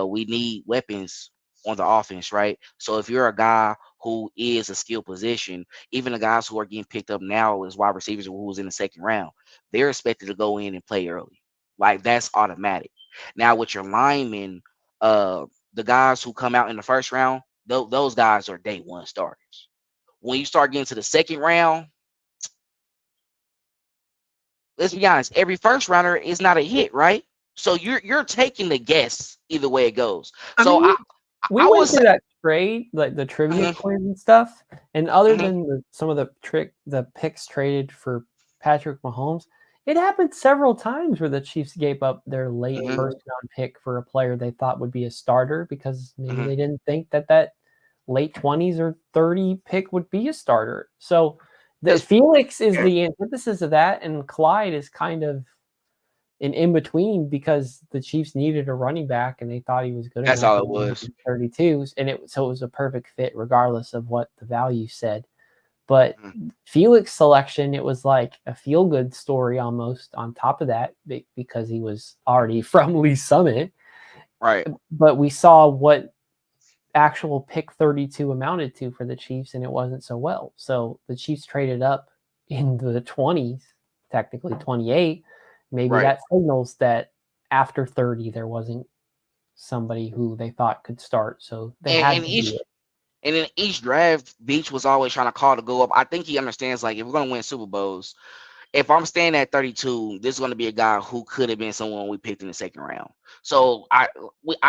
[SPEAKER 4] We need weapons on the offense, right? So if you're a guy who is a skill position, even the guys who are getting picked up now as wide receivers who was in the 2nd round, they're expected to go in and play early. Like that's automatic. Now with your linemen, the guys who come out in the 1st round, those guys are day one starters. When you start getting to the 2nd round, let's be honest, every 1st rounder is not a hit, right? So you're taking the guess either way it goes.
[SPEAKER 3] I
[SPEAKER 4] So
[SPEAKER 3] mean,
[SPEAKER 4] I
[SPEAKER 3] we
[SPEAKER 4] I
[SPEAKER 3] went
[SPEAKER 4] was
[SPEAKER 3] through that trade, like the trivia
[SPEAKER 4] mhm,
[SPEAKER 3] quiz and stuff, and other
[SPEAKER 4] mhm,
[SPEAKER 3] than some of the picks traded for Patrick Mahomes, it happened several times where the Chiefs gave up their late
[SPEAKER 4] mhm,
[SPEAKER 3] 1st round pick for a player they thought would be a starter because maybe
[SPEAKER 4] mhm.
[SPEAKER 3] they didn't think that late 20s or 30 pick would be a starter. So the
[SPEAKER 4] That's
[SPEAKER 3] Felix is the antithesis of that, and Clyde is kind of an in between because the Chiefs needed a running back and they thought he was good
[SPEAKER 4] that's
[SPEAKER 3] enough
[SPEAKER 4] all
[SPEAKER 3] at
[SPEAKER 4] it was.
[SPEAKER 3] 32s, and it was a perfect fit regardless of what the value said. But
[SPEAKER 4] Mhm.
[SPEAKER 3] Felix selection, it was like a feel good story almost on top of that because he was already from Lee Summit.
[SPEAKER 4] Right.
[SPEAKER 3] But we saw what actual pick 32 amounted to for the Chiefs, and it wasn't so well. So the Chiefs traded up in the 20s, technically 28. Maybe
[SPEAKER 4] Right.
[SPEAKER 3] that signals that after 30 there wasn't somebody who they thought could start, so they
[SPEAKER 4] And,
[SPEAKER 3] had
[SPEAKER 4] and
[SPEAKER 3] to do
[SPEAKER 4] each
[SPEAKER 3] it.
[SPEAKER 4] and in each draft, Beach was always trying to call to go up. I think he understands like if we're gonna win Super Bowls, if I'm staying at 32, this is going to be a guy who could have been someone we picked in the 2nd round. So I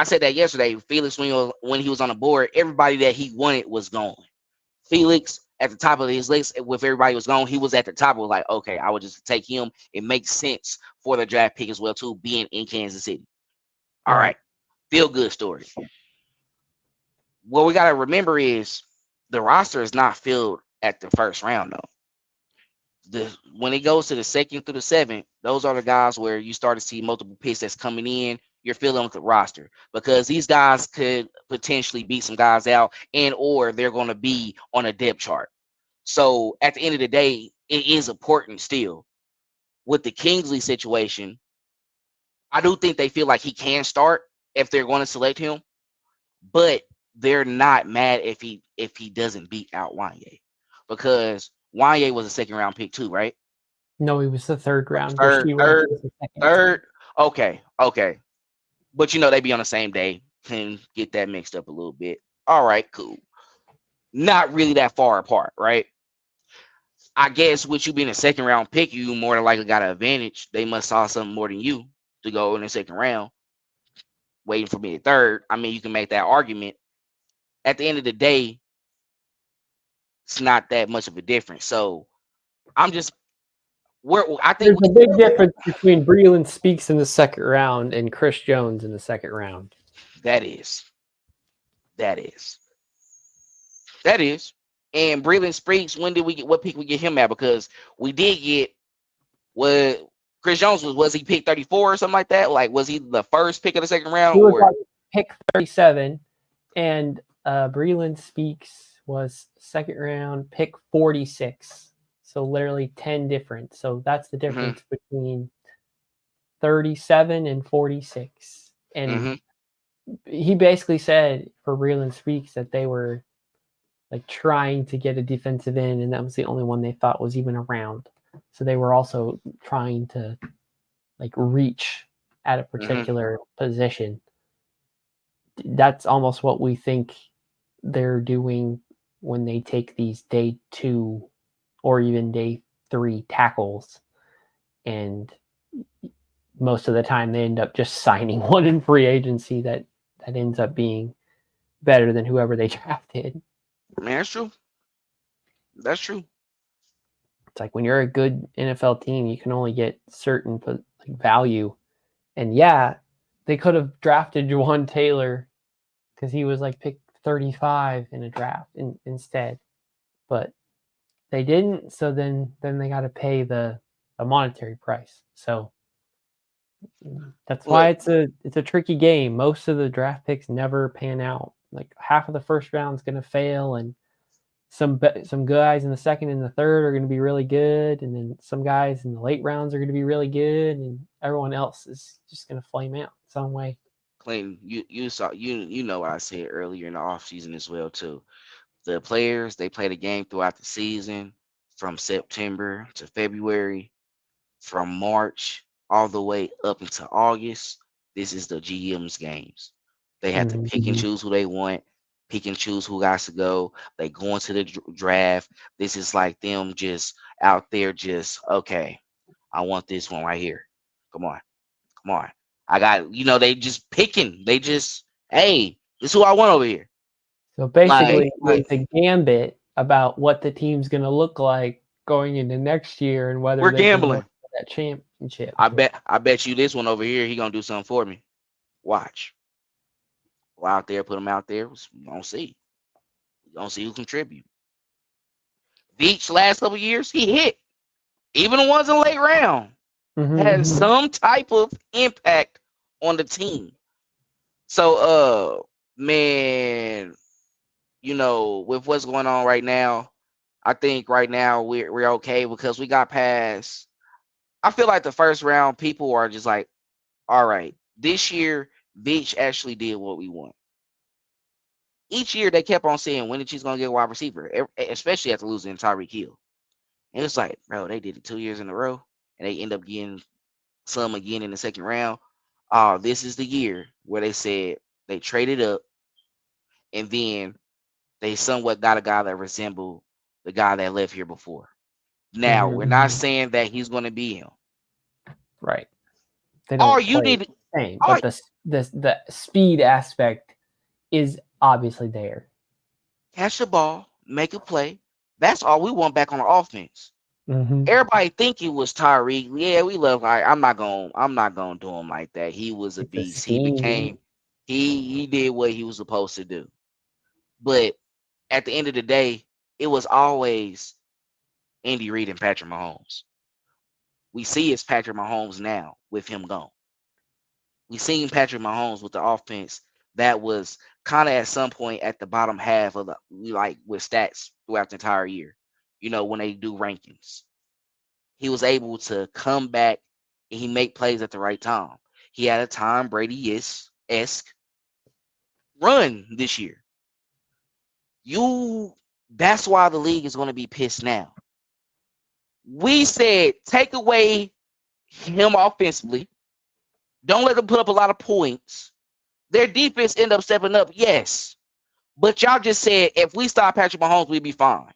[SPEAKER 4] said that yesterday. Felix, when he was on the board, everybody that he wanted was gone. Felix at the top of his list, with everybody was gone, he was at the top. Was like, okay, I would just take him. It makes sense for the draft pick as well too, being in Kansas City. All
[SPEAKER 3] Right.
[SPEAKER 4] right, feel good story. What we got to remember is the roster is not filled at the 1st round though. when it goes to the second through the seventh, those are the guys where you start to see multiple picks that's coming in. You're filling with the roster because these guys could potentially beat some guys out, and or they're going to be on a depth chart. So at the end of the day, it is important still. With the Kingsley situation, I do think they feel like he can start if they're going to select him, but they're not mad if he doesn't beat out Wanye because Wanye was a second round pick too, right?
[SPEAKER 3] No, he was the third round.
[SPEAKER 4] Third,
[SPEAKER 3] Rasheed Rice
[SPEAKER 4] third,
[SPEAKER 3] was the second.
[SPEAKER 4] third. Okay, okay. But they be on the same day. Can get that mixed up a little bit. All right, cool. Not really that far apart, right? I guess with you being a second round pick, you more than likely got an advantage. They must saw something more than you to go in the second round, waiting for me at third. I mean, you can make that argument. At the end of the day, it's not that much of a difference. So I'm just I think
[SPEAKER 3] There's a big difference between Breland Speaks in the second round and Chris Jones in the second round.
[SPEAKER 4] that is. And Breland Speaks, when did we get what pick we get him at? Because we did get what Chris Jones was he pick 34 or something like that? Like, was he the first pick of the second round?
[SPEAKER 3] He was like pick 37, and Breland Speaks was second round pick 46. So literally 10 different. So that's the difference between 37 and 46. And he basically said for Breland Speaks that they were like trying to get a defensive end, and that was the only one they thought was even around. So they were also trying to like reach at a particular position. That's almost what we think they're doing when they take these day 2 or even day 3 tackles, and most of the time they end up just signing one in free agency that ends up being better than whoever they drafted.
[SPEAKER 4] Man, that's true.
[SPEAKER 3] It's like when you're a good NFL team, you can only get certain value. And yeah, they could have drafted Juwan Taylor because he was like pick 35 in a draft instead, but they didn't. So then they got to pay the monetary price. So that's why it's a tricky game. Most of the draft picks never pan out. Like half of the first round is going to fail, and some guys in the second and the third are going to be really good, and then some guys in the late rounds are going to be really good, and everyone else is just going to flame out some way.
[SPEAKER 4] Clayton, you saw you know what I said earlier in the offseason as well too. The players, they play the game throughout the season from September to February, from March all the way up into August. This is the GM's games. They have to pick and choose who they want, pick and choose who got to go. They go into the draft. This is like them just out there just, okay, I want this one right here. Come on. I got, they just picking. They just, hey, this is who I want over here.
[SPEAKER 3] So basically, it's a gambit about what the team's going to look like going into next year and whether
[SPEAKER 4] we're gambling
[SPEAKER 3] for that championship.
[SPEAKER 4] I bet you this one over here, he gonna do something for me. Watch. Go out there, put him out there. We're gonna see. We're gonna see who contribute. Beach last couple years, he hit. Even the ones in the late round had some type of impact on the team. So man, with what's going on right now, I think right now we're okay because we got past. I feel like the first round people are just like, all right, this year Beach actually did what we want. Each year they kept on saying when she's gonna get a wide receiver, especially after losing Tyreek Hill. And it's like, bro, they did it 2 years in a row, and they end up getting some again in the second round. This is the year where they said they traded up, and then they somewhat got a guy that resembled the guy that left here before. Now we're not saying that he's going to be him,
[SPEAKER 3] right? They don't
[SPEAKER 4] you need
[SPEAKER 3] the same, but the speed aspect is obviously there.
[SPEAKER 4] Catch the ball, make a play. That's all we want back on the offense. Everybody think it was Tyreek. Yeah, we love. I'm not gonna do him like that. He was a beast. He did what he was supposed to do. But at the end of the day, it was always Andy Reid and Patrick Mahomes. We see it's Patrick Mahomes now with him gone. We seen Patrick Mahomes with the offense that was kind of at some point at the bottom half of the like with stats throughout the entire year. You know, when they do rankings, he was able to come back and he make plays at the right time. He had a Tom Brady-esque run this year. That's why the league is going to be pissed now. We said take away him offensively. Don't let them put up a lot of points. Their defense end up stepping up, yes. But y'all just said if we stop Patrick Mahomes, we'd be fine.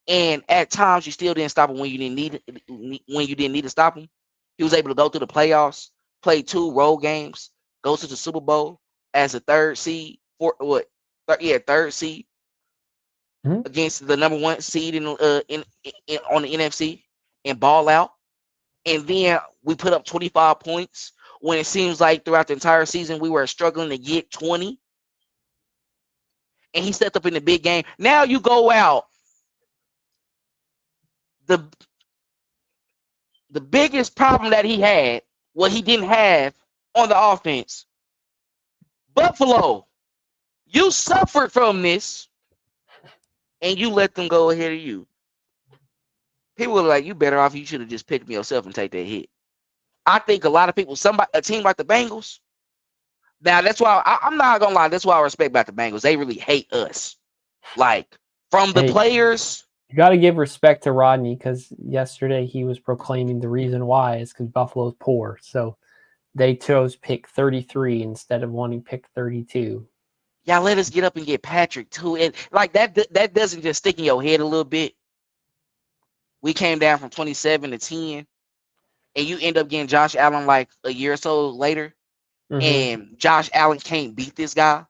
[SPEAKER 4] And at times you still didn't stop him when you didn't need to stop him. He was able to go through the playoffs, play 2 road games, go to the Super Bowl as a third seed, third seed against the number 1 seed on the NFC and ball out. And then we put up 25 points when it seems like throughout the entire season we were struggling to get 20. And he stepped up in the big game. Now you go out. The biggest problem that he had, what he didn't have on the offense. Buffalo, you suffered from this, and you let them go ahead of you. People were like, you better off. You should have just picked me yourself and take that hit. I think a lot of people, a team like the Bengals. Now, that's why I'm not going to lie. That's why I respect about the Bengals. They really hate us. Like, from the players.
[SPEAKER 3] You got to give respect to Rodney because yesterday he was proclaiming the reason why is because Buffalo's poor. So they chose pick 33 instead of wanting pick 32.
[SPEAKER 4] Y'all let us get up and get Patrick too. And like that doesn't just stick in your head a little bit. We came down from 27 to 10, and you end up getting Josh Allen like a year or so later, and Josh Allen can't beat this guy,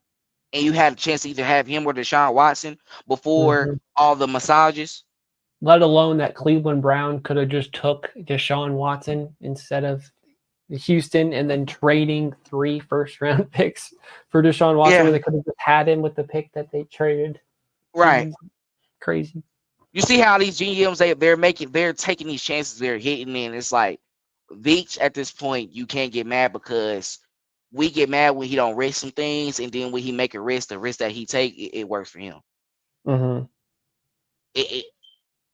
[SPEAKER 4] and you had a chance to either have him or Deshaun Watson before all the massages.
[SPEAKER 3] Let alone that Cleveland Brown could have just took Deshaun Watson instead of Houston and then trading 3 first-round picks for Deshaun Watson where they could have just had him with the pick that they traded.
[SPEAKER 4] Right.
[SPEAKER 3] Crazy.
[SPEAKER 4] You see how these GMs they're taking these chances, they're hitting, and it's like Veach at this point, you can't get mad because we get mad when he don't risk some things, and then when he make a risk, the risk that he take, it works for him. I'm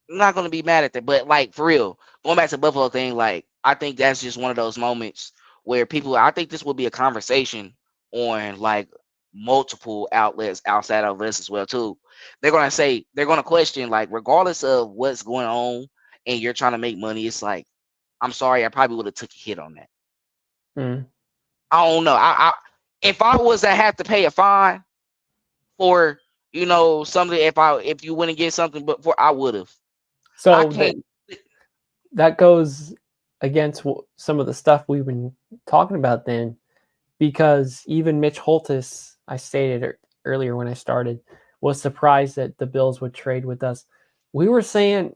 [SPEAKER 4] not gonna be mad at that, but like for real, going back to the Buffalo thing, like I think that's just one of those moments where I think this will be a conversation on like multiple outlets outside of this as well too. They're gonna question, like, regardless of what's going on and you're trying to make money, it's like, I'm sorry, I probably would have took a hit on that. I don't know. If I was to have to pay a fine for something, if you wouldn't get something, but I would have.
[SPEAKER 3] So that goes against some of the stuff we've been talking about then, because even Mitch Holthus, I stated earlier when I started, was surprised that the Bills would trade with us. We were saying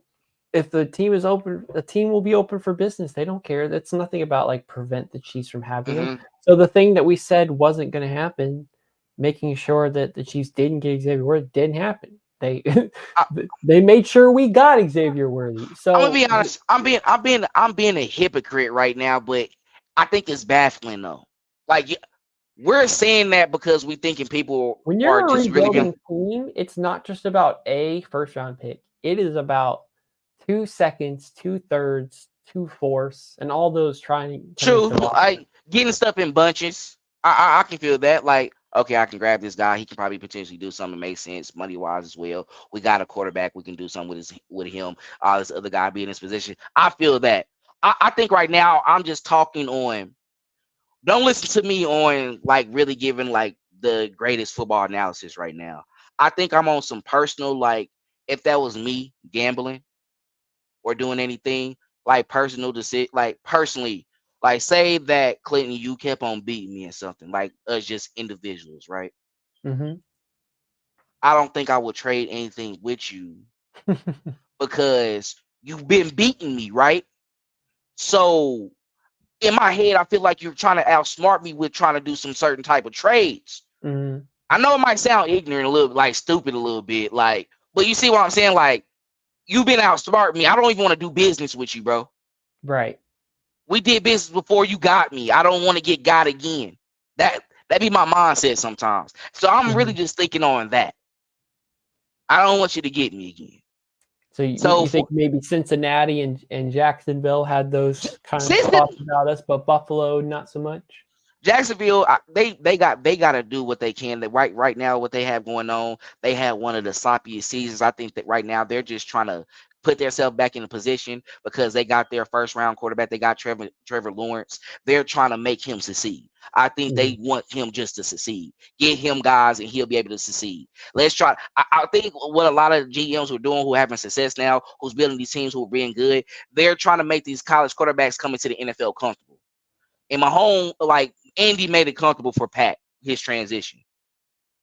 [SPEAKER 3] if the team is open, the team will be open for business. They don't care. That's nothing about like prevent the Chiefs from having them. So the thing that we said wasn't going to happen, making sure that the Chiefs didn't get Xavier Worthy, didn't happen. They made sure we got Xavier Worthy. So
[SPEAKER 4] I'm gonna be honest. I'm being a hypocrite right now, but I think it's baffling though. Like, we're saying that because we thinking people
[SPEAKER 3] when you're
[SPEAKER 4] are
[SPEAKER 3] a
[SPEAKER 4] just
[SPEAKER 3] rebuilding team, it's not just about a first-round pick. It is about 2 seconds, 2/3, 2/4, and all those trying to
[SPEAKER 4] true. Like getting stuff in bunches. I can feel that. Like, okay, I can grab this guy. He can probably potentially do something that makes sense money wise as well. We got a quarterback. We can do something with him. This other guy be in his position. I feel that. I think right now I'm just talking on. Don't listen to me on like really giving like the greatest football analysis right now. I think I'm on some personal, like if that was me gambling or doing anything like personal to like personally, like say that Clinton, you kept on beating me and something like us just individuals, right? I don't think I would trade anything with you because you've been beating me, right? So in my head, I feel like you're trying to outsmart me with trying to do some certain type of trades. I know it might sound ignorant a little bit, like stupid a little bit, like, but you see what I'm saying? Like, You've been outsmart me. I don't even want to do business with you, bro.
[SPEAKER 3] Right.
[SPEAKER 4] We did business before you got me. I don't want to get got again. That be my mindset sometimes. So I'm really just thinking on that. I don't want you to get me again.
[SPEAKER 3] So you think maybe Cincinnati and Jacksonville had those kind of thoughts about us, but Buffalo not so much?
[SPEAKER 4] Jacksonville, they got to do what they can. Right now, what they have going on, they had one of the sloppiest seasons. I think that right now they're just trying to put themselves back in a position because they got their first round quarterback. They got Trevor Lawrence. They're trying to make him succeed. I think they want him just to succeed. Get him guys, and he'll be able to succeed. Let's try. I think what a lot of GMs who are doing, who are having success now, who's building these teams who are being good, they're trying to make these college quarterbacks come into the NFL comfortable. In my home, like Andy made it comfortable for Pat, his transition.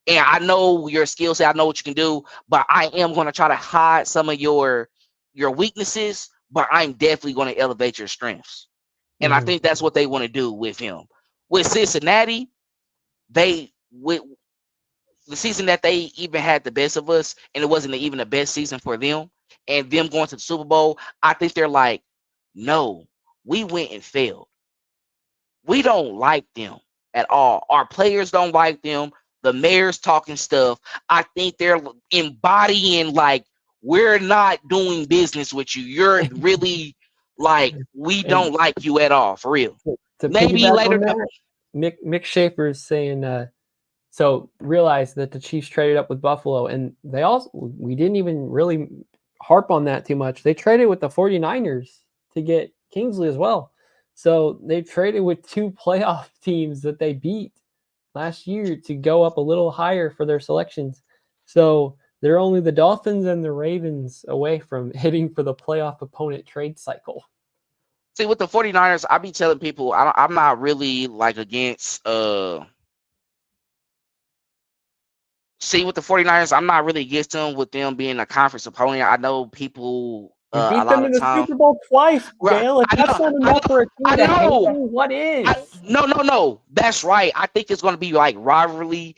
[SPEAKER 4] And I know your skill set, I know what you can do, but I am going to try to hide some of your weaknesses, but I'm definitely going to elevate your strengths. And I think that's what they want to do with him. With Cincinnati, with the season that they even had the best of us, and it wasn't even the best season for them, and them going to the Super Bowl, I think they're like, no, we went and failed. We don't like them at all. Our players don't like them. The mayor's talking stuff. I think they're embodying like, we're not doing business with you. You're really like, we don't like you at all, for real.
[SPEAKER 3] To
[SPEAKER 4] maybe later.
[SPEAKER 3] That, Mick Schaefer is saying, so realize that the Chiefs traded up with Buffalo, and we didn't even really harp on that too much. They traded with the 49ers to get Kingsley as well. So they traded with two playoff teams that they beat last year to go up a little higher for their selections. So they're only the Dolphins and the Ravens away from hitting for the playoff opponent trade cycle.
[SPEAKER 4] See, with the 49ers, I be telling people I'm not really like against see, with the 49ers, I'm not really against them with them being a conference opponent. I know people
[SPEAKER 3] you beat them in the Super Bowl twice, Dale. If that's not enough for a team to hate them, what is?
[SPEAKER 4] No. That's right. I think it's going to be like rivalry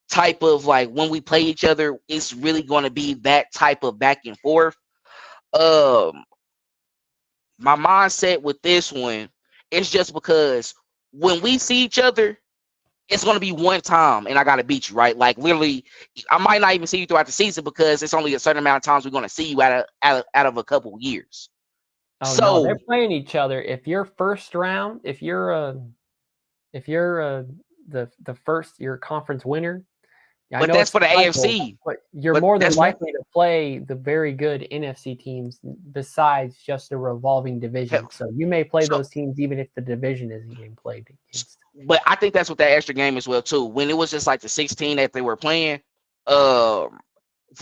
[SPEAKER 4] type of like when we play each other. It's really going to be that type of back and forth. My mindset with this one is just because when we see each other, it's going to be one time and I got to beat you, right? Like literally, I might not even see you throughout the season because it's only a certain amount of times we're going to see you out of a couple of years.
[SPEAKER 3] Oh, so no, they're playing each other. If you're first round, if you're your conference winner,
[SPEAKER 4] but that's for the AFC.
[SPEAKER 3] But you're more than likely to play the very good NFC teams besides just a revolving division. So you may play those teams even if the division isn't getting played against.
[SPEAKER 4] But I think that's what that extra game as well too. When it was just like the 16 that they were playing, for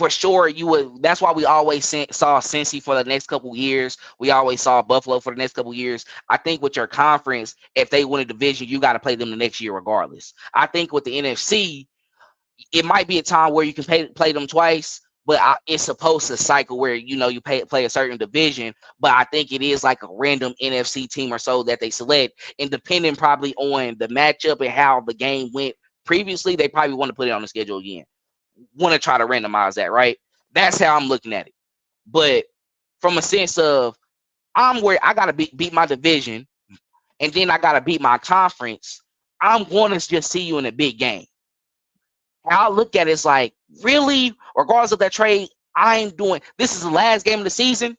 [SPEAKER 4] sure you would. That's why we always saw Cincy for the next couple of years. We always saw Buffalo for the next couple of years. I think with your conference, if they win a division, you got to play them the next year regardless. I think with the NFC, it might be a time where you can play them twice, but it's supposed to cycle where you play a certain division. But I think it is like a random NFC team or so that they select, and depending probably on the matchup and how the game went previously, they probably want to put it on the schedule again. Want to try to randomize that, right? That's how I'm looking at it. But from a sense of I'm where I gotta beat my division, and then I gotta beat my conference. I'm going to just see you in a big game. How I look at it is like, really, regardless of that trade, I'm doing this is the last game of the season.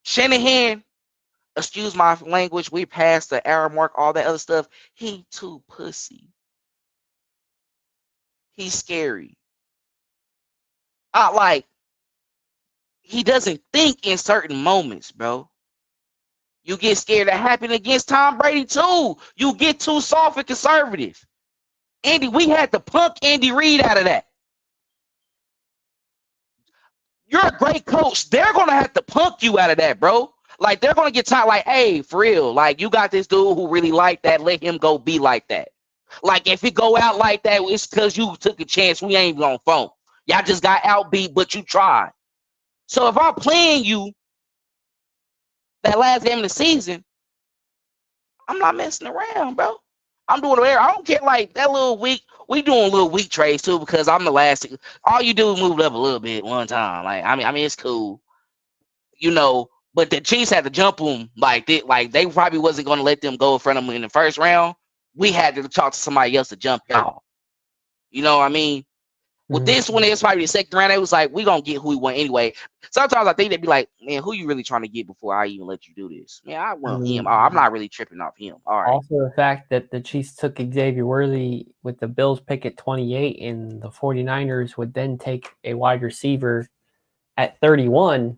[SPEAKER 4] Shanahan, excuse my language, we passed the arrow mark, all that other stuff. He too pussy. He's scary. He doesn't think in certain moments, bro. You get scared. That happened against Tom Brady too. You get too soft and conservative. Andy, we had to punk Andy Reid out of that. You're a great coach. They're going to have to punk you out of that, bro. Like, they're going to get tired. Like, hey, for real. Like, you got this dude who really like that. Let him go be like that. Like, if it go out like that, it's because you took a chance. We ain't going to phone. Y'all just got outbeat, but you tried. So if I'm playing you that last game of the season, I'm not messing around, bro. I'm doing it. I don't care, like, that little week we doing little weak trades too because I'm the last. All you do is move it up a little bit one time. Like I mean, it's cool, you know. But the Chiefs had to jump them like they probably wasn't going to let them go in front of them in the first round. We had to talk to somebody else to jump out. You know what I mean? With this one, it's probably the second round. It was like, we gonna get who we want anyway. Sometimes I think they'd be like, man, who you really trying to get before I even let you do this? Man, I want him. Oh, I'm not really tripping off him. All right.
[SPEAKER 3] Also, the fact that the Chiefs took Xavier Worthy with the Bills pick at 28 and the 49ers would then take a wide receiver at 31,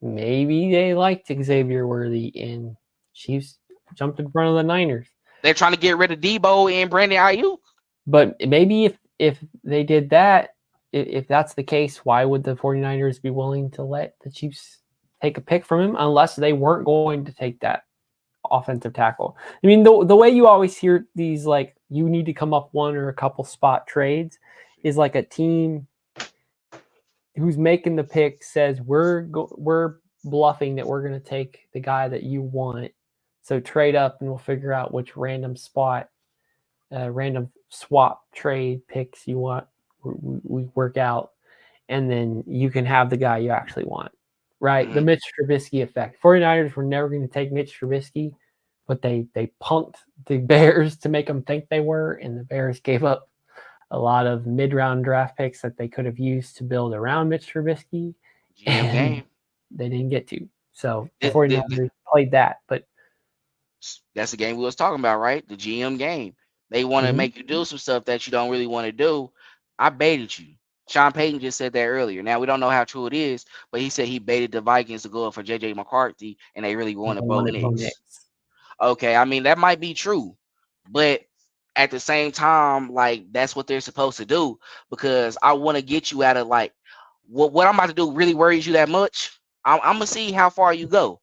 [SPEAKER 3] maybe they liked Xavier Worthy and Chiefs jumped in front of the Niners.
[SPEAKER 4] They're trying to get rid of Debo and Brandon Ayuk.
[SPEAKER 3] But maybe if they did that, if that's the case, why would the 49ers be willing to let the Chiefs take a pick from him unless they weren't going to take that offensive tackle? I mean, the way you always hear these, like, you need to come up one or a couple spot trades is like a team who's making the pick says, we're bluffing that we're going to take the guy that you want. So trade up and we'll figure out which random spot, random swap trade picks you want. We work out, and then you can have the guy you actually want, right?
[SPEAKER 4] Mm-hmm.
[SPEAKER 3] The Mitch Trubisky effect. 49ers were never going to take Mitch Trubisky, but they punked the Bears to make them think they were, and the Bears gave up a lot of mid-round draft picks that they could have used to build around Mitch Trubisky,
[SPEAKER 4] GM game.
[SPEAKER 3] They didn't get to. So the 49ers played that, but
[SPEAKER 4] that's the game we was talking about, right? The GM game. They want to make you do some stuff that you don't really want to do. I baited you. Sean Payton just said that earlier. Now, we don't know how true it is, but he said he baited the Vikings to go up for J.J. McCarthy, and they really wanted Bo Nix. Okay, I mean, that might be true, but at the same time, like, that's what they're supposed to do, because I want to get you out of, like, what I'm about to do really worries you that much. I'm going to see how far you go.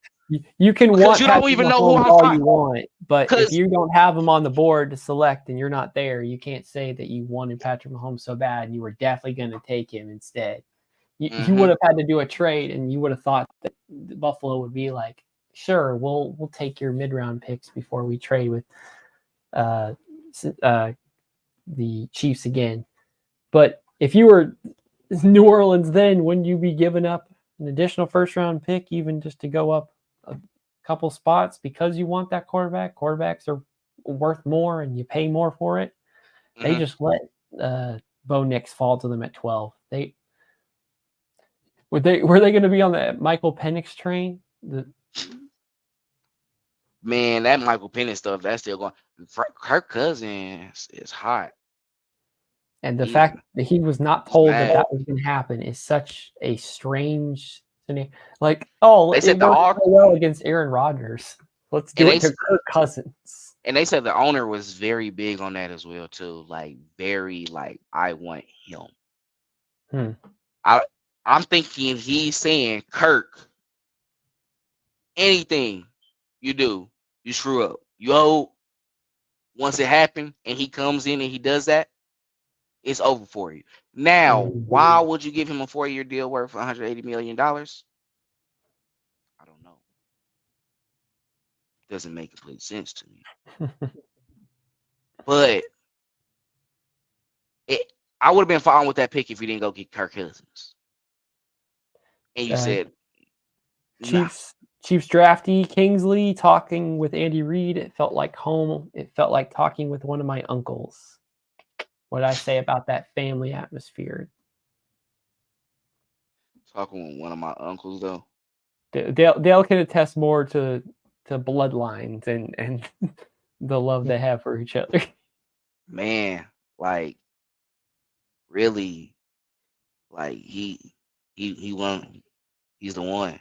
[SPEAKER 3] You can want
[SPEAKER 4] you don't even know who I'm
[SPEAKER 3] all you want, but if you don't have him on the board to select and you're not there, you can't say that you wanted Patrick Mahomes so bad and you were definitely going to take him instead. You would have had to do a trade, and you would have thought that Buffalo would be like, sure, we'll take your mid-round picks before we trade with the Chiefs again. But if you were New Orleans then, wouldn't you be giving up an additional first-round pick even just to go up a couple spots because you want that quarterback? Quarterbacks are worth more and you pay more for it. They just let Bo Nix fall to them at 12. Were they going to be on the Michael Penix train?
[SPEAKER 4] Man, that Michael Penix stuff, that's still going. Kirk Cousins is hot.
[SPEAKER 3] And the fact that he was not told that was going to happen is such a strange thing. Like,
[SPEAKER 4] they said
[SPEAKER 3] it worked so well against Aaron Rodgers. Let's do it to Kirk Cousins.
[SPEAKER 4] And they said the owner was very big on that as well too. Like, very, like, I want him. I'm thinking he's saying, Kirk, anything you do, you screw up. Once it happened and he comes in and he does that, it's over for you. Now, why would you give him a 4-year deal worth $180 million? I don't know. Doesn't make complete sense to me. But I would have been fine with that pick if you didn't go get Kirk Cousins. And you said,
[SPEAKER 3] Chiefs draftee Kingsley talking with Andy Reid. It felt like home. It felt like talking with one of my uncles. What I say about that family atmosphere?
[SPEAKER 4] Talking with one of my uncles, though.
[SPEAKER 3] Dale can attest more to bloodlines and the love they have for each other.
[SPEAKER 4] Man, like, really, like, he won. He's the one.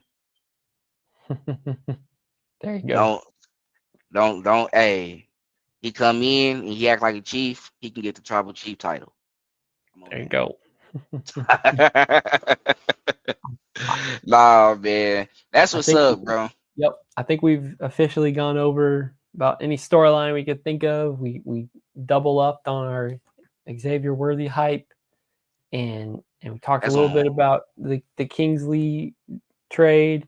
[SPEAKER 3] There you go.
[SPEAKER 4] Don't. Hey, he come in and he act like a chief. He can get the tribal chief title.
[SPEAKER 3] There you go.
[SPEAKER 4] Nah, man, that's what's up, bro.
[SPEAKER 3] Yep, I think we've officially gone over about any storyline we could think of. We double upped on our Xavier Worthy hype, and we talked a little bit about the Kingsley trade.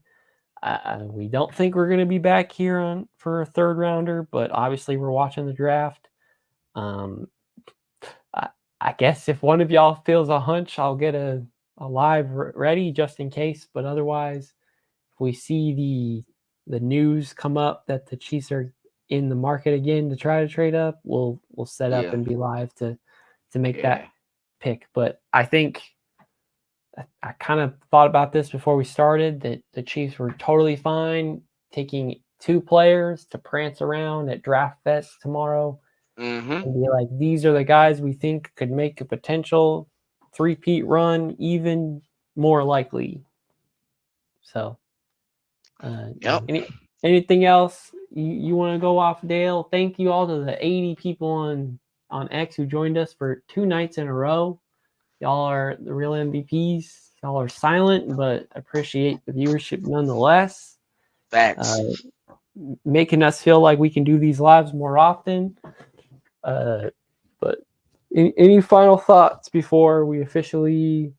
[SPEAKER 3] We don't think we're going to be back here for a third rounder, but obviously we're watching the draft. I guess if one of y'all feels a hunch, I'll get a live ready just in case. But otherwise, if we see the news come up that the Chiefs are in the market again to try to trade up, we'll set up and be live to make that pick. But I think I kind of thought about this before we started, that the Chiefs were totally fine taking 2 players to prance around at Draft Fest tomorrow and be like, these are the guys we think could make a potential 3-peat run even more likely. So, anything else you want to go off, Dale? Thank you all to the 80 people on X who joined us for 2 nights in a row. Y'all are the real MVPs. Y'all are silent, but appreciate the viewership nonetheless.
[SPEAKER 4] Facts.
[SPEAKER 3] Making us feel like we can do these lives more often. But any final thoughts before we officially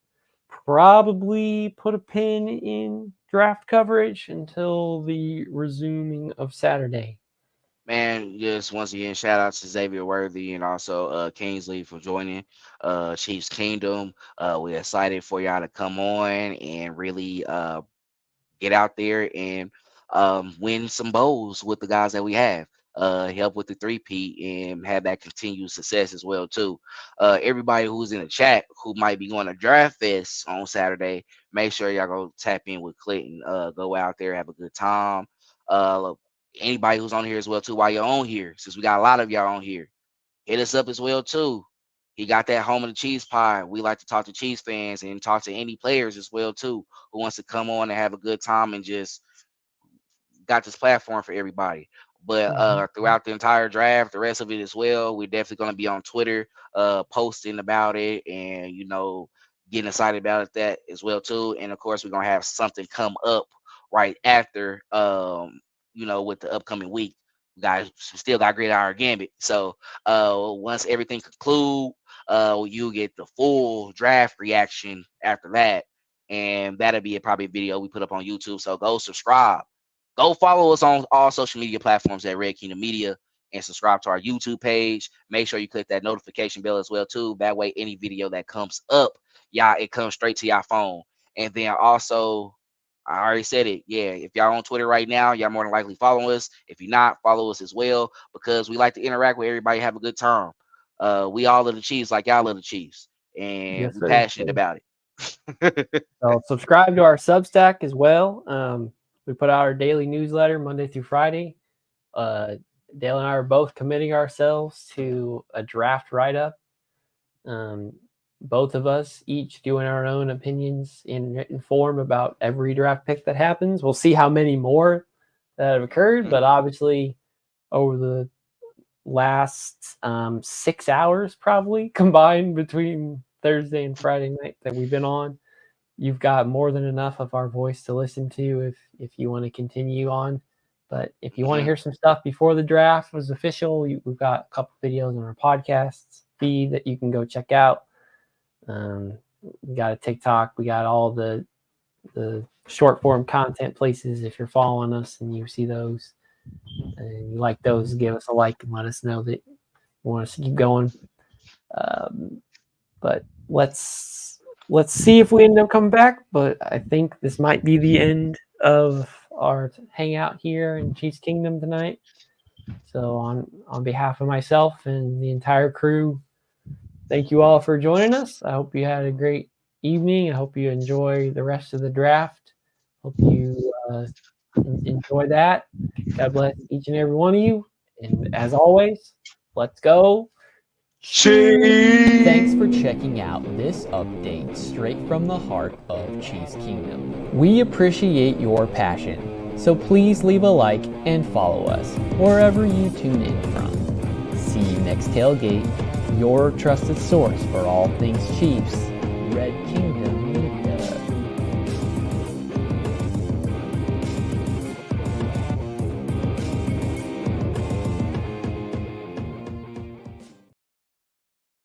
[SPEAKER 3] probably put a pin in draft coverage until the resuming of Saturday?
[SPEAKER 4] Man, just once again, shout out to Xavier Worthy and also Kingsley for joining Chiefs Kingdom. We're excited for y'all to come on and really get out there and win some bowls with the guys that we have. Help with the 3-peat and have that continued success as well too. Everybody who's in the chat who might be going to Draft Fest on Saturday, make sure y'all go tap in with Clinton. Go out there, have a good time. Anybody who's on here as well too, while you're on here, since we got a lot of y'all on here, hit us up as well too. He got that home of the Chiefs pie. We like to talk to Chiefs fans and talk to any players as well too who wants to come on and have a good time, and just got this platform for everybody. But throughout the entire draft, the rest of it as well, we're definitely going to be on Twitter posting about it and, getting excited about it that as well too. And of course, we're going to have something come up right after, with the upcoming week. We still got Gridiron Gambit. So once everything conclude, you get the full draft reaction after that. And that'll be probably a video we put up on YouTube. So go subscribe. Go follow us on all social media platforms at Red Kingdom Media and subscribe to our YouTube page. Make sure you click that notification bell as well too. That way, any video that comes up, it comes straight to your phone. And then also, I already said it. Yeah, if y'all on Twitter right now, y'all more than likely follow us. If you're not, follow us as well, because we like to interact with everybody, have a good time. We all love the Chiefs like y'all love the Chiefs, and we're passionate about it.
[SPEAKER 3] So subscribe to our Substack as well. We put out our daily newsletter Monday through Friday. Dale and I are both committing ourselves to a draft write-up. Both of us each doing our own opinions in written form about every draft pick that happens. We'll see how many more that have occurred, but obviously over the last 6 hours probably combined between Thursday and Friday night that we've been on, you've got more than enough of our voice to listen to if you want to continue on. But if you want to hear some stuff before the draft was official, we've got a couple videos on our podcast feed that you can go check out. We got a TikTok. We got all the short form content places. If you're following us and you see those and you like those, give us a like and let us know that you want us to keep going. But let's see if we end up coming back. But I think this might be the end of our hangout here in Chiefs Kingdom tonight. So on behalf of myself and the entire crew, thank you all for joining us. I hope you had a great evening. I hope you enjoy the rest of the draft. Hope you enjoy that. God bless each and every one of you. And as always, let's go.
[SPEAKER 1] Chiefs! Thanks for checking out this update straight from the heart of Chiefs Kingdom. We appreciate your passion, so please leave a like and follow us wherever you tune in from. See you next tailgate, your trusted source for all things Chiefs. Red